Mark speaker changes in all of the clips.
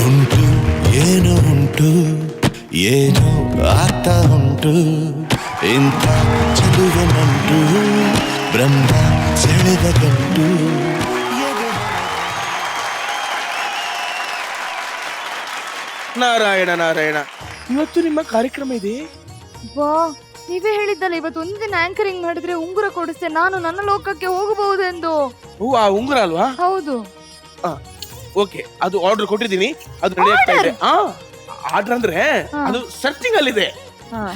Speaker 1: ಉಂಟು ಏನೋ ಉಂಟು ಏನೋ ಆಗ್ತಾ ಉಂಟು ಇಂಥ ಚಲುವೆ ನಂಟು ಬ್ರಹ್ಮ ಸೆಳೆದ ಗಂಟು.
Speaker 2: ನಾರಾಯಣ ನಾರಾಯಣ, ಇವತ್ತು ನಿಮ್ಮ ಕಾರ್ಯಕ್ರಮ ಇದೆ.
Speaker 3: ವಾ, ನೀವೇ ಹೇಳಿದ್ದಲ್ಲ ಇವತ್ತು ಒಂದಿನ ಆಂಕರಿಂಗ್ ಮಾಡಿದ್ರೆ ಉಂಗುರ ಕೊಡಿಸ್ತೆ, ನಾನು ನನ್ನ ಲೋಕಕ್ಕೆ ಹೋಗಬಹುದೆಂದು.
Speaker 2: ಓ, ಆ ಉಂಗುರ ಅಲ್ವಾ?
Speaker 3: ಹೌದು.
Speaker 2: ಓಕೆ, ಅದು ಆರ್ಡರ್ ಕೊಟ್ಟಿದ್ದೀನಿ, ಅದು ರೆಡಿ ಆಗ್ತಾ ಇದೆ. ಆರ್ಡರ್ ಅಂದ್ರೆ ಅದು ಸರ್ಚಿಂಗ್ ಅಲ್ಲಿ ಇದೆ,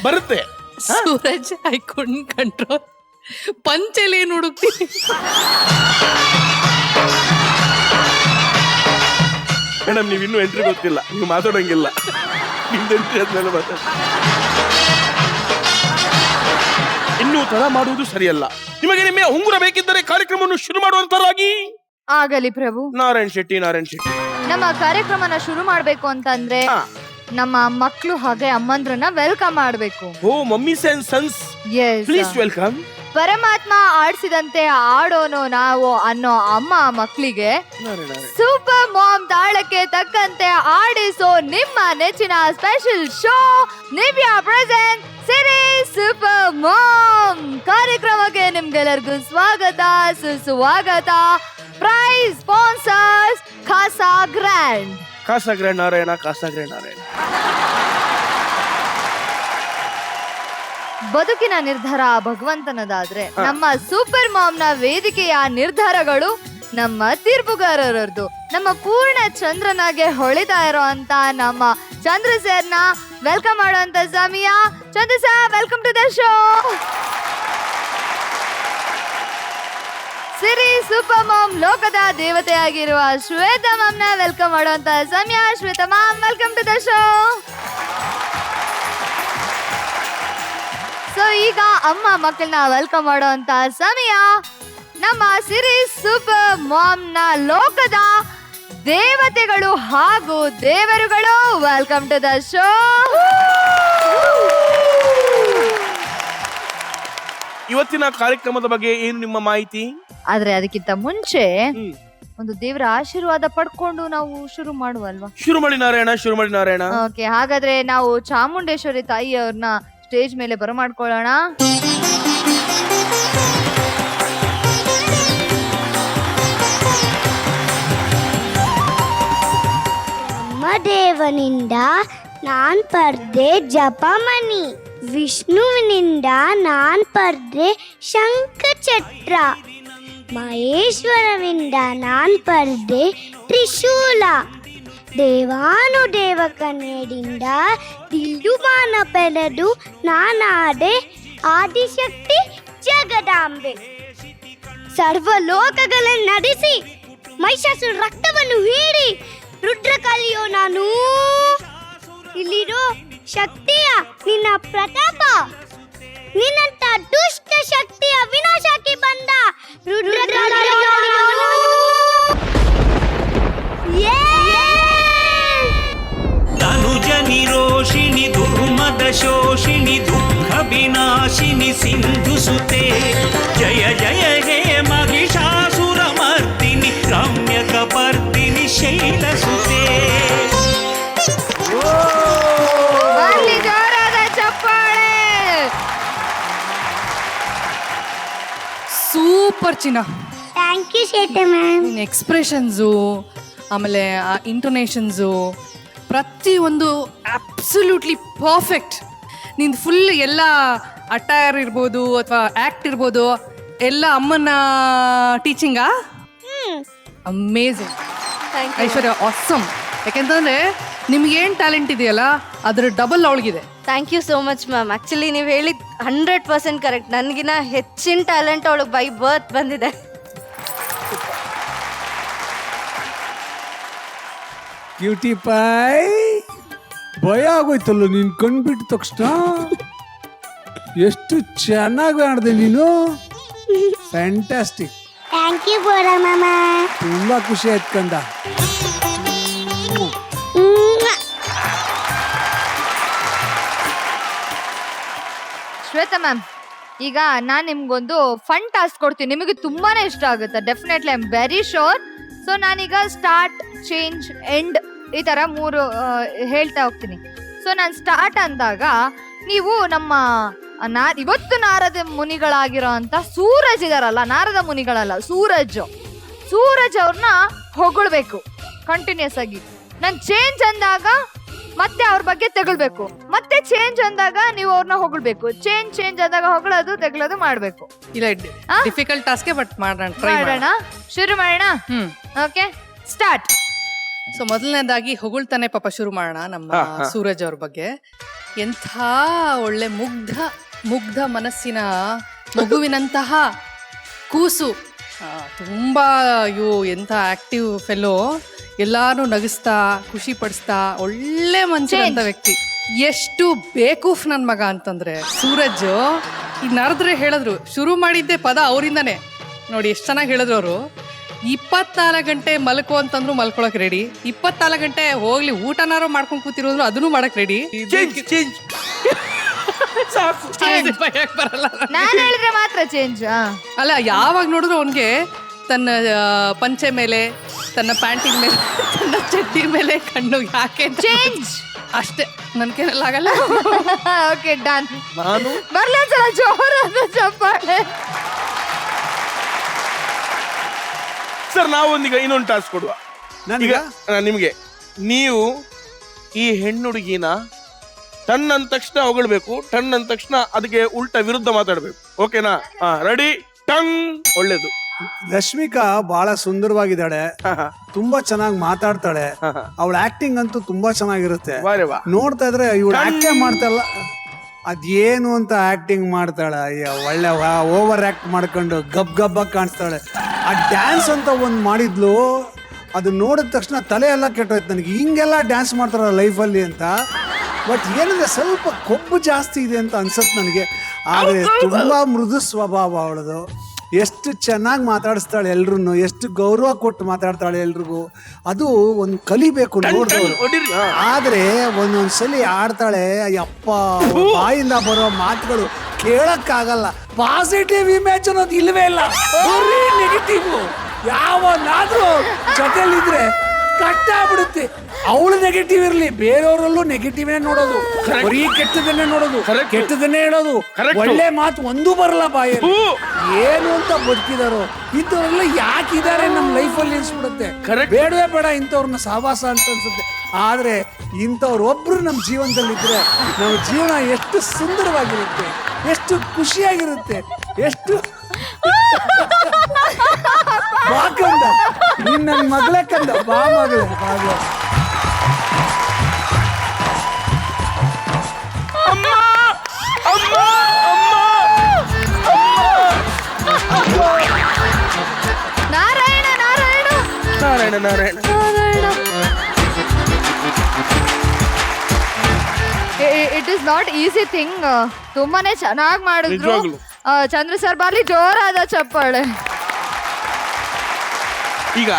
Speaker 2: ಬರುತ್ತೆ.
Speaker 4: Suraj, I couldn't control. ಪಂಚೆಲಿ ಏನು ಹುಡುಕ್ತೀನಿ?
Speaker 2: ಮೇಡಮ್, ನೀವು ಇನ್ನೂ ಎಂಟ್ರಿ ಗೊತ್ತಿಲ್ಲ, ನೀವು ಮಾತಾಡೋಂಗಿಲ್ಲ. ನಿಮ್ದು ಎಂಟ್ರಿ ಆದ್ಮೇಲೆ ಮಾತಾಡ. ಇನ್ನೂ ತಡ ಮಾಡುವುದು ಸರಿಯಲ್ಲ. ನಿಮಗೆ ನಿಮ್ಮ ಉಂಗುರ ಬೇಕಿದ್ದರೆ ಕಾರ್ಯಕ್ರಮವನ್ನು ಶುರು ಮಾಡುವಂತರಾಗಿ.
Speaker 3: ಆಗಲಿ ಪ್ರಭು.
Speaker 2: ನಾರಾಯಣ್ ಶೆಟ್ಟಿ.
Speaker 3: ನಮ್ಮ ಕಾರ್ಯಕ್ರಮನ ಶುರು ಮಾಡ್ಬೇಕು ಅಂತಂದ್ರೆ ನಮ್ಮ ಮಕ್ಕಳು ಹಾಗೆ ಅಮ್ಮಂದ್ರನ್ನ ವೆಲ್ಕಮ್ ಮಾಡ್ಬೇಕು.
Speaker 2: Oh, mummies and sons, please welcome.
Speaker 3: ಪರಮಾತ್ಮ ಆಡ್ಸಿದಂತೆ ಆಡೋನು ನಾವು ಅನ್ನೋ ಅಮ್ಮ ಮಕ್ಕಳಿಗೆ ಸೂಪರ್ ಮಾಮ್ ತಾಳಕ್ಕೆ ತಕ್ಕಂತೆ ಆಡಿಸೋ ನಿಮ್ಮ ನೆಚ್ಚಿನ special show Nivea present Siri super mom ಕಾರ್ಯಕ್ರಮಕ್ಕೆ ನಿಮ್ಗೆಲ್ಲರಿಗೂ ಸ್ವಾಗತ ಸುಸ್ವಾಗತ. ಪ್ರೈಸ್ ಸ್ಪಾನ್ಸರ್ಸ್ ಖಾಸಾ ಗ್ರ್ಯಾಂಡ್.
Speaker 2: ನಾರಾಯಣ.
Speaker 3: ಬದುಕಿನ ನಿರ್ಧಾರ ಭಗವಂತನದಾದ್ರೆ ನಮ್ಮ ಸೂಪರ್ ಮಾಮ್ ನ ವೇದಿಕೆಯ ನಿರ್ಧಾರಗಳು ನಮ್ಮ ತೀರ್ಪುಗಾರರದ್ದು. ನಮ್ಮ ಪೂರ್ಣ ಚಂದ್ರನಾಗೆ ಹೊಳಿತಾ ಇರೋಂತ ನಮ್ಮ ಚಂದ್ರ ಸರ್ನ ವೆಲ್ಕಮ್ ಮಾಡುವಂತ ಸಮಯ. Chandra sir, welcome to the show. Siri super mom ಲೋಕದ ದೇವತೆಯಾಗಿರುವ ಶ್ವೇತಾ ಮಾಮ್ ನ ವೆಲ್ಕಮ್ ಮಾಡುವಂತ ಸಮಯ. Shweta mom, welcome to the show. So ಈಗ ಅಮ್ಮ ಮಕ್ಕಳನ್ನ ವೆಲ್ಕಮ್ ಮಾಡುವಂತ ಸಮಯ. ನಮ್ಮ ಸಿರಿ ಸೂಪರ್ ಮಾಮ್ ನ ಲೋಕದ ದೇವತೆಗಳು ಹಾಗೂ ದೇವರುಗಳು, ವೆಲ್ಕಮ್ ಟು ದ ಶೋ.
Speaker 2: ಇವತ್ತಿನ ಕಾರ್ಯಕ್ರಮದ ಬಗ್ಗೆ ಏನು ನಿಮ್ಮ ಮಾಹಿತಿ?
Speaker 3: ಆದ್ರೆ ಅದಕ್ಕಿಂತ ಮುಂಚೆ ಒಂದು ದೇವರ ಆಶೀರ್ವಾದ ಪಡ್ಕೊಂಡು ನಾವು ಶುರು ಮಾಡುವಲ್ವಾ?
Speaker 2: ಶುರು ಮಾಡಿ ನಾರಾಯಣ.
Speaker 3: ಓಕೆ, ಹಾಗಾದ್ರೆ ನಾವು ಚಾಮುಂಡೇಶ್ವರಿ ತಾಯಿ ಅವ್ರನ್ನ ಸ್ಟೇಜ್ ಮೇಲೆ ಬರಮಾಡ್ಕೊಳ್ಳೋಣ.
Speaker 5: ಬ್ರಹ್ಮದೇವನಿಂದ ನಾನ್ ಪರ್ದೆ ಜಪಮಣಿ, ವಿಷ್ಣುವಿನಿಂದ ನಾನ್ ಪರ್ದೆ ಶಂಖಚಕ್ರ, ಮಹೇಶ್ವರನಿಂದ ನಾನ್ ಪರ್ದೆ ತ್ರಿಶೂಲ, ದೇವಾನುದೇವ ಕನ್ಯದಿಂದ ದಿಲ್ಲುಮಾನ ಪೆರೆದು ನಾನಾಡೆ ಆದಿಶಕ್ತಿ ಜಗದಾಂಬೆ. ಸರ್ವಲೋಕಗಳನ್ನು ನಡೆಸಿ ಮಹಿಷಾಸುರ ರಕ್ತವನ್ನು ಹೀರಿ ರುದ್ರ ಕಲಿಯೋ ನಾನು. ಇಲ್ಲಿರೋ ಶಕ್ತಿಯ ನಿನ್ನ ಪ್ರತಾಪ, ನಿನ್ನಂತ ದುಷ್ಟ ಶಕ್ತಿಯ ವಿನಾಶಕ್ಕೆ ಬಂದ ರುದ್ರ ಕಲಿಯೋ ನಾನು.
Speaker 6: ತನುಜ ನಿರೋಷಿಣಿ ದುರ್ಮದ ಶೋಷಿಣಿ ದುಃಖ ವಿನಾಶಿನಿ ಸಿಂಧು ಸುತೆ, ಜಯ ಜಯ ಹೇ ಮಹಿಷಾಸುರ ಮರ್ದಿನಿ ರಮ್ಯ ಕಪರ್ದಿನಿ ಶೈಲ ಸುತೆ.
Speaker 3: ಜೋರಾದ ಚಪ್ಪಾಳೆ.
Speaker 4: ಸೂಪರ್ ಚಿನ್ನ.
Speaker 5: ಥ್ಯಾಂಕ್ ಯು ಶೇಟೆ ಮ್ಯಾಮ್.
Speaker 4: ನಿನ್ನ ಎಕ್ಸ್ಪ್ರೆಷನ್ಸು, ಆಮೇಲೆ ಆ ಇಂಟೊನೇಷನ್ಸು, ಪ್ರತಿಯೊಂದು ಅಬ್ಸಲ್ಯೂಟ್ಲಿ ಪರ್ಫೆಕ್ಟ್. ನಿಂದು ಫುಲ್ ಎಲ್ಲ ಅಟೈರ್ ಇರ್ಬೋದು ಅಥವಾ ಆ್ಯಕ್ಟ್ ಇರ್ಬೋದು ಎಲ್ಲ ಅಮ್ಮನ ಟೀಚಿಂಗಾ? ಅಮೇಝಿಂಗ್. ಐಶ್ವರ್ಯ ಆಸಮ್. ಯಾಕೆಂತಂದರೆ ನಿಮ್ಗೇನು ಟ್ಯಾಲೆಂಟ್ ಇದೆಯಲ್ಲ ಅದರ ಡಬಲ್ ಅವಳಿಗಿದೆ.
Speaker 7: Thank you so much ma'am. Actually ನೀವು ಹೇಳಿದ 100% ಕರೆಕ್ಟ್. ನನಗಿನ ಹೆಚ್ಚಿನ ಟ್ಯಾಲೆಂಟ್ ಅವಳಿಗೆ ಬೈ ಬರ್ತ್ ಬಂದಿದೆ.
Speaker 8: ಕ್ಯೂಟಿ ಪೈ, ಭಯ ಆಗೋಯ್ತಲ್ಲ ನೀನು ಕಂಡ್ಬಿಟ್ಟ ತಕ್ಷಣ. ಎಷ್ಟು ಚೆನ್ನಾಗಿ ಆಡಿದೆ ನೀನು, ಫ್ಯಾಂಟಾಸ್ಟಿಕ್.
Speaker 5: ಥ್ಯಾಂಕ್ ಯು ಬೋರ ಮಾಮ.
Speaker 8: ತುಂಬಾ ಖುಷಿ ಆಯ್ತು ಕಂದ.
Speaker 3: ಶ್ವೇತಾ ಮ್ಯಾಮ್, ಈಗ ನಾನ್ ನಿಮ್ಗೊಂದು ಫನ್ ಟಾಸ್ಕ್ ಕೊಡ್ತೀನಿ, ನಿಮಗೆ ತುಂಬಾನೇ ಇಷ್ಟ ಆಗುತ್ತೆ definitely, I am very sure. So ನಾನೀಗ ಸ್ಟಾರ್ಟ್, ಚೇಂಜ್, ಎಂಡ್ ಈ ತರ 3 ಹೇಳ್ತಾ ಹೋಗ್ತೀನಿ. ಸೊ ನಾನು ಸ್ಟಾರ್ಟ್ ಅಂದಾಗ ನೀವು ನಮ್ಮ ಇವತ್ತು ನಾರದ ಮುನಿಗಳಾಗಿರೋ ಅಂತ ಸೂರಜ್ ಇದಾರಲ್ಲ, ನಾರದ ಮುನಿಗಳಲ್ಲ, ಸೂರಜ್ ಅವ್ರನ್ನ ಹೊಗಳ್ಬೇಕು ಕಂಟಿನ್ಯೂಸ್ ಆಗಿ. ನಾನು ಚೇಂಜ್ ಅಂದಾಗ ಮತ್ತೆ ಅವ್ರ ಬಗ್ಗೆ ತೆಗಳ್ಬೇಕು, ಮತ್ತೆ ಚೇಂಜ್ ಅಂದಾಗ ನೀವು ಅವ್ರನ್ನ ಹೊಗಳ್ಬೇಕು, ಚೇಂಜ್ ಅಂದಾಗ ಹೊಗಳೋದು ತೆಗಳೋದು ಮಾಡ್ಬೇಕು.
Speaker 4: ಇಲ್ಲ ಡಿಫಿಕಲ್ಟ್ ಟಾಸ್ಕ್ ಬಟ್ ಮಾಡೋಣ, ಟ್ರೈ
Speaker 3: ಮಾಡೋಣ, ಶುರು ಮಾಡೋಣ. Okay, start.
Speaker 4: ಸೊ ಮೊದಲನೇದಾಗಿ ಹೊಗಳ್ತಾನೆ ಪಾಪ ಶುರು ಮಾಡೋಣ ನಮ್ಮ ಸೂರಜ್ ಅವ್ರ ಬಗ್ಗೆ. ಎಂಥ ಒಳ್ಳೆ ಮುಗ್ಧ ಮನಸ್ಸಿನ ಮಗುವಿನಂತಹ ಕೂಸು, ತುಂಬಾ ಎಂಥ ಆಕ್ಟಿವ್ ಫೆಲೋ, ಎಲ್ಲಾರು ನಗಿಸ್ತಾ ಖುಷಿ ಪಡಿಸ್ತಾ ಒಳ್ಳೆ ಮನ್ಸಿನಂತ ವ್ಯಕ್ತಿ. ಎಷ್ಟು ಬೇಕೂಫ್ ನನ್ ಮಗ ಅಂತಂದ್ರೆ ಸೂರಜ್. ಈಗ ನಾರದ್ರೆ ಹೇಳಿದ್ರು, ಶುರು ಮಾಡಿದ್ದೆ ಪದ ಅವರಿಂದಾನೆ ನೋಡಿ, ಎಷ್ಟು ಚೆನ್ನಾಗಿ ಹೇಳಿದ್ರು ಅವರು. 24 ಗಂಟೆ ಮಲ್ಕೋ ಅಂತಂದ್ರು ಮಲ್ಕೊಳಕ್ ರೆಡಿ, 24 ಗಂಟೆ ಹೋಗ್ಲಿ ಊಟನಾರು ಮಾಡ್ಕೊಂಡ್ ಕೂತಿರೋದ್ರು ಅದನ್ನು ಮಾಡಕ್ ರೆಡಿ. ಬರಲ್ಲ
Speaker 3: ನಾನು ಹೇಳಿದ್ರೆ ಮಾತ್ರ ಚೇಂಜ್.
Speaker 4: ಅಲ್ಲ, ಯಾವಾಗ ನೋಡಿದ್ರು ಅವನ್ಗೆ ತನ್ನ ಪಂಚೆ ಮೇಲೆ, ತನ್ನ ಪ್ಯಾಂಟಿನ ಮೇಲೆ, ತನ್ನ ಚಡ್ಡಿ ಮೇಲೆ ಕಣ್ಣು ಯಾಕೆ
Speaker 3: ಚೇಂಜ್
Speaker 4: ಅಷ್ಟೇ, ನನ್ ಕೈಲಾಗಲ್ಲ.
Speaker 3: Okay, done.
Speaker 2: ನಾನು
Speaker 3: ಬರ್ಲಿ ಒಂದ್ಸಲ ಜೋರಾದ ಚಪ್ಪಾಳೆ.
Speaker 2: ಸರ್ ನಾವೊಂದೀಗ ಇನ್ನೊಂದು ಟಾಸ್ಕ್ ಕೊಡುವ. ಈಗ ನಿಮ್ಗೆ, ನೀವು ಈ ಹೆಣ್ಣುಡುಗಿನ ಟನ್ ಅಂದ ತಕ್ಷಣ ಹೊಗಳ್ಬೇಕು, ಟನ್ ಅಂದ ತಕ್ಷಣ ಅದಕ್ಕೆ ಉಲ್ಟಾ ವಿರುದ್ಧ ಮಾತಾಡ್ಬೇಕು. ಓಕೆನಾ? Ready, tongue. ಒಳ್ಳೇದು.
Speaker 8: ರಶ್ಮಿಕಾ ಬಹಳ ಸುಂದರವಾಗಿದ್ದಾಳೆ, ತುಂಬಾ ಚೆನ್ನಾಗಿ ಮಾತಾಡ್ತಾಳೆ, ಅವಳ ಆಕ್ಟಿಂಗ್ ಅಂತೂ ತುಂಬಾ ಚೆನ್ನಾಗಿರುತ್ತೆ. ನೋಡ್ತಾ ಇದ್ರೆ ಇವಳು ಆಕ್ಟಿಂಗ್ ಮಾಡ್ತಾಳ, ಅದೇನು ಅಂತ ಆಕ್ಟಿಂಗ್ ಮಾಡ್ತಾಳೆ, ಒಳ್ಳೆ ಓವರ್ ಆಕ್ಟ್ ಮಾಡ್ಕೊಂಡು ಗಬ್ಬ ಕಾಣಿಸ್ತಾಳೆ. ಆ ಡ್ಯಾನ್ಸ್ ಅಂತ ಒಂದು ಮಾಡಿದ್ಲು, ಅದು ನೋಡಿದ ತಕ್ಷಣ ತಲೆ ಎಲ್ಲ ಕೆಟ್ಟೋಯ್ತು ನನಗೆ, ಹಿಂಗೆಲ್ಲ ಡ್ಯಾನ್ಸ್ ಮಾಡ್ತಾರ ಲೈಫಲ್ಲಿ ಅಂತ. ಬಟ್ ಏನಂದ್ರೆ ಸ್ವಲ್ಪ ಕೊಬ್ಬು ಜಾಸ್ತಿ ಇದೆ ಅಂತ ಅನ್ಸತ್ತೆ ನನಗೆ. ಆದರೆ ತುಂಬಾ ಮೃದು ಸ್ವಭಾವ ಅವಳದು. ಎಷ್ಟು ಚೆನ್ನಾಗಿ ಮಾತಾಡಿಸ್ತಾಳೆ ಎಲ್ರು, ಎಷ್ಟು ಗೌರವ ಕೊಟ್ಟು ಮಾತಾಡ್ತಾಳೆ ಎಲ್ರಿಗೂ. ಅದು ಒಂದು ಕಲಿಬೇಕು ನೋಡಿದವರು. ಆದ್ರೆ ಒಂದೊಂದ್ಸಲಿ ಆಡ್ತಾಳೆ, ಅಯ್ಯಪ್ಪ, ಬಾಯಿಂದ ಬರೋ ಮಾತುಗಳು ಕೇಳಕ್ಕಾಗಲ್ಲ. ಪಾಸಿಟಿವ್ ಇಮೇಜ್ ಅನ್ನೋದು ಇಲ್ವೇ ಇಲ್ಲ, ಬರೀ ನೆಗೆಟಿವ್. ಯಾವನಾದ್ರೂ ಜೊತೆಲಿದ್ರೆ ಕಷ್ಟ ಆಗ್ಬಿಡುತ್ತೆ. ಅವಳು ನೆಗೆಟಿವ್ ಇರ್ಲಿ, ಬೇರೆಯವರಲ್ಲೂ ನೆಗೆಟಿವ್ ನೋಡೋದು, ಬರೀ ಕೆಟ್ಟದನ್ನೇ ನೋಡೋದು, ಕೆಟ್ಟದನ್ನೇ ಹೇಳೋದು, ಒಳ್ಳೆ ಮಾತು ಒಂದೂ ಬರಲ್ಲ ಬಾಯಲ್ಲಿ. ಏನು ಅಂತ ಬದುಕಿದಾರೋ ಇಂಥವ್ರೆಲ್ಲ ಯಾಕಿದ್ದಾರೆ ನಮ್ಮ ಲೈಫಲ್ಲಿ ಅನ್ಸ್ಬಿಡುತ್ತೆ. ಬೇಡವೇ ಬೇಡ ಇಂಥವ್ರನ್ನ ಸಹವಾಸ ಅಂತ ಅನ್ಸುತ್ತೆ. ಆದ್ರೆ ಇಂಥವ್ರು ಒಬ್ರು ನಮ್ಮ ಜೀವನದಲ್ಲಿದ್ರೆ ನಮ್ಮ ಜೀವನ ಎಷ್ಟು ಸುಂದರವಾಗಿರುತ್ತೆ, ಎಷ್ಟು ಖುಷಿಯಾಗಿರುತ್ತೆ, ಎಷ್ಟು ಬಾ ಕಂದ, ನೀನ್ ನನ್ನ ಮಗಳೇ ಕಂದ, ಬಾ ಮಗಳೇ, ಬಾಗ.
Speaker 3: Narayana Narayana
Speaker 2: Narayana Narayana.
Speaker 3: It is not easy thing. ತುಂಬಾನೇ ಚೆನ್ನಾಗಿ ಮಾಡಿದ್ರು
Speaker 2: ನಿಜವಾಗ್ಲೂ.
Speaker 3: ಚಂದ್ರ ಸರ್, ಬರ್ಲಿ ಜೋರಾದ ಚಪ್ಪಾಳೆ.
Speaker 2: ಈಗ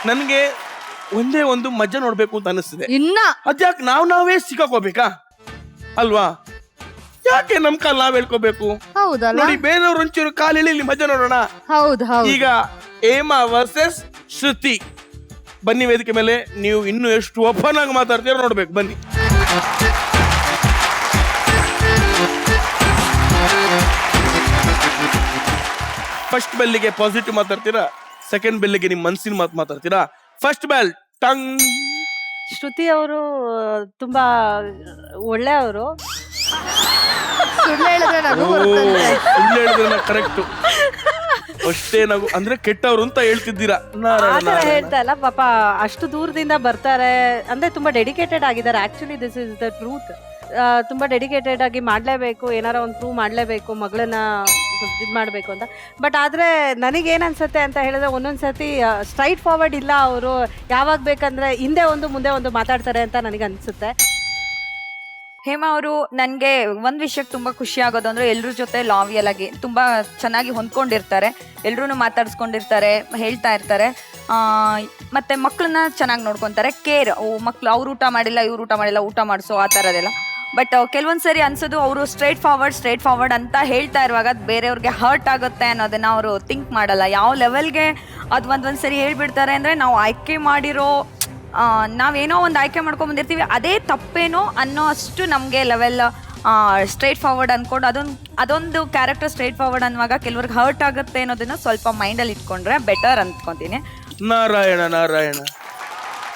Speaker 2: ನನ್ಗೆ ಒಂದೇ ಒಂದು ಮಜಾ ನೋಡ್ಬೇಕು ಅಂತ ಅನಿಸ್ತಿದೆ.
Speaker 3: ಇನ್ನ
Speaker 2: ಅದ್ಯಾಕೆ ನಾವೇ ಸಿಕ್ಕಾಕೋಬೇಕಾ ಅಲ್ವಾ? ಯಾಕೆ ನಮ್ ಕಾಲ್ ನಾವ್ ಹೇಳ್ಕೋಬೇಕು?
Speaker 3: ಹೌದಲ್ಲ?
Speaker 2: ನೋಡಿ, ಬೇರೆಯವ್ರ ಒಂಚೂರು ಕಾಲ್ ಹೇಳಿ ಇಲ್ಲಿ ಮಜಾ ನೋಡೋಣ.
Speaker 3: ಹೌದು.
Speaker 2: ಈಗ ಹೇಮಾ ವರ್ಸಸ್ ಶ್ರುತಿ. ಬನ್ನಿ ವೇದಿಕೆ ಮೇಲೆ. ನೀವು ಇನ್ನು ಎಷ್ಟು ಓಪನ್ ಆಗಿ ಮಾತಾಡ್ತೀರ ನೋಡ್ಬೇಕು. ಬನ್ನಿ. ಫಸ್ಟ್ ಬೆಲ್ಲಿಗೆ ಪಾಸಿಟಿವ್ ಮಾತಾಡ್ತೀರಾ, ಸೆಕೆಂಡ್ ಬೆಲ್ಲಿಗೆ ನಿಮ್ ಮನ್ಸಿನ ಮಾತು ಮಾತಾಡ್ತೀರಾ? First bell tongue.
Speaker 9: ಶ್ರುತಿ ಅವರು ತುಂಬಾ ಒಳ್ಳೆಯವರು.
Speaker 3: ಸುಳ್ಳು ಹೇಳಿದ್ರೆ ನಗು ಬರುತ್ತಂತೆ.
Speaker 2: ಸುಳ್ಳು ಹೇಳಿದ್ರೆ ಕರೆಕ್ಟ್. ಅಷ್ಟೇ ನಗು ಅಂದ್ರೆ ಕೆಟ್ಟವ್ರು ಅಂತ ಹೇಳ್ತಿದ್ದೀರಾ?
Speaker 9: ಆತರ ಹೇಳ್ತಾ ಇಲ್ಲ, ಪಾಪ ಅಷ್ಟು ದೂರದಿಂದ ಬರ್ತಾರೆ ಅಂದ್ರೆ ತುಂಬಾ ಡೆಡಿಕೇಟೆಡ್ ಆಗಿದ್ದಾರೆ. Actually this is the truth. ತುಂಬಾ ಡೆಡಿಕೇಟೆಡ್ ಆಗಿ ಮಾಡ್ಲೇಬೇಕು, ಏನಾರ ಒಂದು ಪ್ರೂವ್ ಮಾಡ್ಲೇಬೇಕು, ಮಗಳನ್ನ ಇದ್ ಮಾಡ್ಬೇಕು ಅಂತ. ಬಟ್ ಆದ್ರೆ ನನಗೇನ್ ಅನ್ಸುತ್ತೆ ಅಂತ ಹೇಳಿದ್ರೆ, ಒಂದೊಂದ್ಸತಿ ಸ್ಟ್ರೈಟ್ ಫಾರ್ವರ್ಡ್ ಇಲ್ಲ ಅವರು. ಯಾವಾಗ ಬೇಕಂದ್ರೆ ಹಿಂದೆ ಒಂದು ಮುಂದೆ ಒಂದು ಮಾತಾಡ್ತಾರೆ ಅಂತ ನನಗೆ ಅನ್ಸುತ್ತೆ.
Speaker 10: ಹೇಮಾ ಅವರು ನನಗೆ ಒಂದು ವಿಷಯಕ್ಕೆ ತುಂಬ ಖುಷಿ ಆಗೋದು ಅಂದರೆ ಎಲ್ಲರ ಜೊತೆ ಲಾವಿಯಲ್ ಆಗಿ ತುಂಬ ಚೆನ್ನಾಗಿ ಹೊಂದ್ಕೊಂಡಿರ್ತಾರೆ, ಎಲ್ಲರೂ ಮಾತಾಡಿಸ್ಕೊಂಡಿರ್ತಾರೆ, ಹೇಳ್ತಾ ಇರ್ತಾರೆ, ಮತ್ತು ಮಕ್ಕಳನ್ನ ಚೆನ್ನಾಗಿ ನೋಡ್ಕೊತಾರೆ. ಕೇರ್, ಮಕ್ಕಳು ಅವ್ರು ಊಟ ಮಾಡಿಲ್ಲ ಇವ್ರು ಊಟ ಮಾಡಿಲ್ಲ ಊಟ ಮಾಡಿಸೋ ಆ ಥರದೆಲ್ಲ ಬಟ್ ಕೆಲವೊಂದ್ಸರಿ ಅನ್ಸೋದು ಅವರು ಸ್ಟ್ರೇಟ್ ಫಾರ್ವರ್ಡ್ ಅಂತ ಹೇಳ್ತಾ ಇರುವಾಗ ಅದು ಬೇರೆಯವ್ರಿಗೆ ಹರ್ಟ್ ಆಗುತ್ತೆ ಅನ್ನೋದನ್ನ ಅವರು ಥಿಂಕ್ ಮಾಡಲ್ಲ. ಯಾವ ಲೆವೆಲ್ಗೆ ಅದು ಒಂದೊಂದ್ಸರಿ ಹೇಳ್ಬಿಡ್ತಾರೆ ಅಂದರೆ ನಾವು ಆಯ್ಕೆ ಮಾಡಿರೋ ನಾವೇನೋ ಒಂದು ಆಯ್ಕೆ ಮಾಡ್ಕೊಂಡ್ ಬಂದಿರ್ತೀವಿ, ಅದೇ ತಪ್ಪೇನೋ ಅನ್ನೋ ಅಷ್ಟು ನಮಗೆ ಲೆವೆಲ್ ಸ್ಟ್ರೇಟ್ ಫಾರ್ವರ್ಡ್ ಅನ್ಕೊಂಡು ಅದೊಂದು ಕ್ಯಾರೆಕ್ಟರ್ ಸ್ಟ್ರೇಟ್ ಫಾರ್ವರ್ಡ್ ಅನ್ನುವಾಗ ಕೆಲವ್ರಿಗೆ ಹರ್ಟ್ ಆಗುತ್ತೆ ಅನ್ನೋದನ್ನ ಸ್ವಲ್ಪ ಮೈಂಡಲ್ಲಿ ಇಟ್ಕೊಂಡ್ರೆ ಬೆಟರ್ ಅಂದ್ಕೊತೀನಿ.
Speaker 2: ನಾರಾಯಣ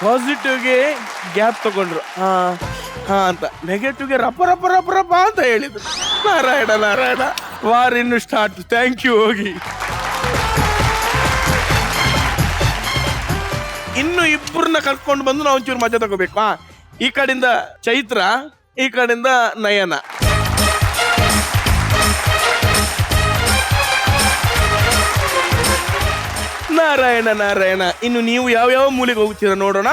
Speaker 2: ಪಾಸಿಟಿವ್ಗೆ ಗ್ಯಾಪ್ ತಗೊಂಡ್ರು ಹಾ ಅಂತ, ನೆಗೆಟಿವ್ಗೆ ರಪ ಅಂತ ಹೇಳಿದ್ರು. ನಾರಾಯಣ ವಾರ್ ಇನ್ನು ಸ್ಟಾರ್ಟ್. Thank you. ಹೋಗಿ ಇನ್ನು ಇಬ್ಬರನ್ನ ಕರ್ಕೊಂಡು ಬಂದು ನಾವು ಒಂಚೂರು ಮಜಾ ತಗೋಬೇಕು. ಈ ಕಡೆಯಿಂದ ಚೈತ್ರ, ಈ ಕಡೆಯಿಂದ ನಯನ. ನಾರಾಯಣ ಇನ್ನು ನೀವು ಯಾವ ಮೂಲೆಗೆ ಹೋಗ್ತೀರಾ ನೋಡೋಣ.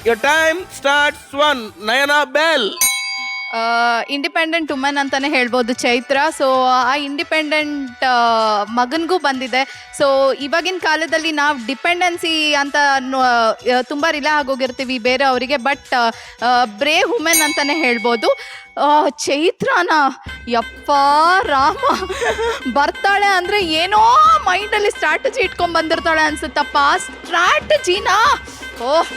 Speaker 2: Your time starts 1. Nayana bell.
Speaker 4: Independent women ಅಂತಾನೆ ಹೇಳ್ಬೋದು ಚೈತ್ರ. ಸೊ ಆ ಇಂಡಿಪೆಂಡೆಂಟ್ ಮಗನಿಗೂ ಬಂದಿದೆ. ಸೊ ಇವಾಗಿನ ಕಾಲದಲ್ಲಿ ನಾವು ಡಿಪೆಂಡೆನ್ಸಿ ಅಂತ ತುಂಬ ರಿಲೇ ಆಗೋಗಿರ್ತೀವಿ ಬೇರೆ ಅವರಿಗೆ, ಬಟ್ ಬ್ರೇವ್ ವುಮೆನ್ ಅಂತಾನೆ ಹೇಳ್ಬೋದು. ಚೈತ್ರನ ಯಪ್ಪ ರಾಮ ಬರ್ತಾಳೆ ಅಂದರೆ ಏನೋ ಮೈಂಡಲ್ಲಿ ಸ್ಟ್ರಾಟಜಿ ಇಟ್ಕೊಂಡ್ ಬಂದಿರ್ತಾಳೆ ಅನ್ಸುತ್ತಪ್ಪ. ಸ್ಟ್ರಾಟಜಿನಾ ಓಹ್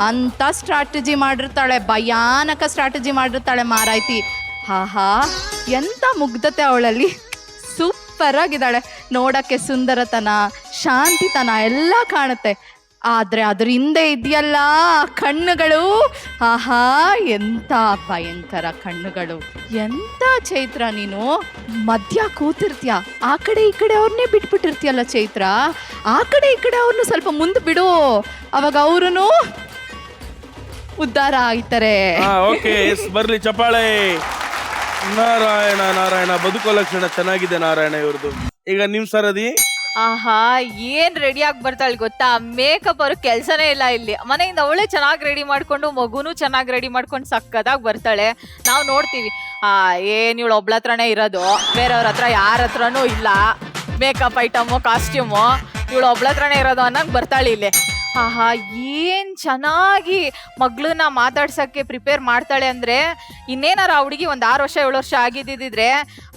Speaker 4: ಅಂತ ಸ್ಟ್ರಾಟಜಿ ಮಾಡಿರ್ತಾಳೆ, ಭಯಾನಕ ಸ್ಟ್ರಾಟಜಿ ಮಾಡಿರ್ತಾಳೆ ಮಾರಾಯ್ತಿ. ಹಾ ಎಂಥ ಮುಗ್ಧತೆ ಅವಳಲ್ಲಿ, ಸೂಪರ್ ಆಗಿದ್ದಾಳೆ ನೋಡಕ್ಕೆ. ಸುಂದರತನ, ಶಾಂತಿತನ ಎಲ್ಲ ಕಾಣುತ್ತೆ. ಆದರೆ ಅದ್ರ ಹಿಂದೆ ಇದೆಯಲ್ಲ ಕಣ್ಣುಗಳು, ಆಹಾ ಎಂಥ ಭಯಂಕರ ಕಣ್ಣುಗಳು. ಎಂಥ ಚೈತ್ರ ನೀನು ಮಧ್ಯ ಕೂತಿರ್ತೀಯ, ಆ ಕಡೆ ಈ ಕಡೆ ಅವ್ರನ್ನೇ ಬಿಟ್ಬಿಟ್ಟಿರ್ತೀಯಲ್ಲ ಚೈತ್ರ. ಆ ಕಡೆ ಈ ಕಡೆ ಅವ್ರನ್ನ ಸ್ವಲ್ಪ ಮುಂದೆ ಬಿಡು, ಅವಾಗ ಅವ್ರೂ ಉದ್ಧಾರ ಆಯ್ತಾರೆ.
Speaker 2: ಓಕೆ, ಬರ್ಲಿ ಚಪ್ಪಾಳೆ. ನಾರಾಯಣ ಬದುಕೋ ಲಕ್ಷಣ ಚೆನ್ನಾಗಿದೆ ನಾರಾಯಣ ಇವ್ರದ್ದು. ಈಗ ನಿಮ್ ಸರದಿ.
Speaker 11: ಆಹಾ ಏನ್ ರೆಡಿ ಆಗಿ ಬರ್ತಾಳೆ ಗೊತ್ತಾ, ಮೇಕಪ್ ಅವ್ರ ಕೆಲ್ಸನೇ ಇಲ್ಲ ಇಲ್ಲಿ. ಮನೆಯಿಂದ ಅವಳೇ ಚೆನ್ನಾಗಿ ರೆಡಿ ಮಾಡ್ಕೊಂಡು, ಮಗುನು ಚೆನ್ನಾಗಿ ರೆಡಿ ಮಾಡ್ಕೊಂಡು ಸಕ್ಕದಾಗಿ ಬರ್ತಾಳೆ. ನಾವು ನೋಡ್ತೀವಿ ಏನ್ ಇವಳು ಒಬ್ಳ ಹತ್ರನೇ ಇರೋದು, ಬೇರೆಯವ್ರ ಹತ್ರ ಯಾರ ಹತ್ರನೂ ಇಲ್ಲ ಮೇಕಪ್ ಐಟಮು ಕಾಸ್ಟ್ಯೂಮು, ಇವಳು ಒಬ್ಳ ಹತ್ರನೇ ಇರೋದು ಅನ್ನಂಗೆ ಬರ್ತಾಳೆ ಇಲ್ಲಿ. ಆಹಾ ಏನ್ ಚೆನ್ನಾಗಿ ಮಗಳನ್ನ ಮಾತಾಡ್ಸಕ್ಕೆ ಪ್ರಿಪೇರ್ ಮಾಡ್ತಾಳೆ ಅಂದ್ರೆ, ಇನ್ನೇನಾರ ಆ ಹುಡುಗಿ ಒಂದು 6 ವರ್ಷ 7 ವರ್ಷ ಆಗಿದ್ದಿದ್ರೆ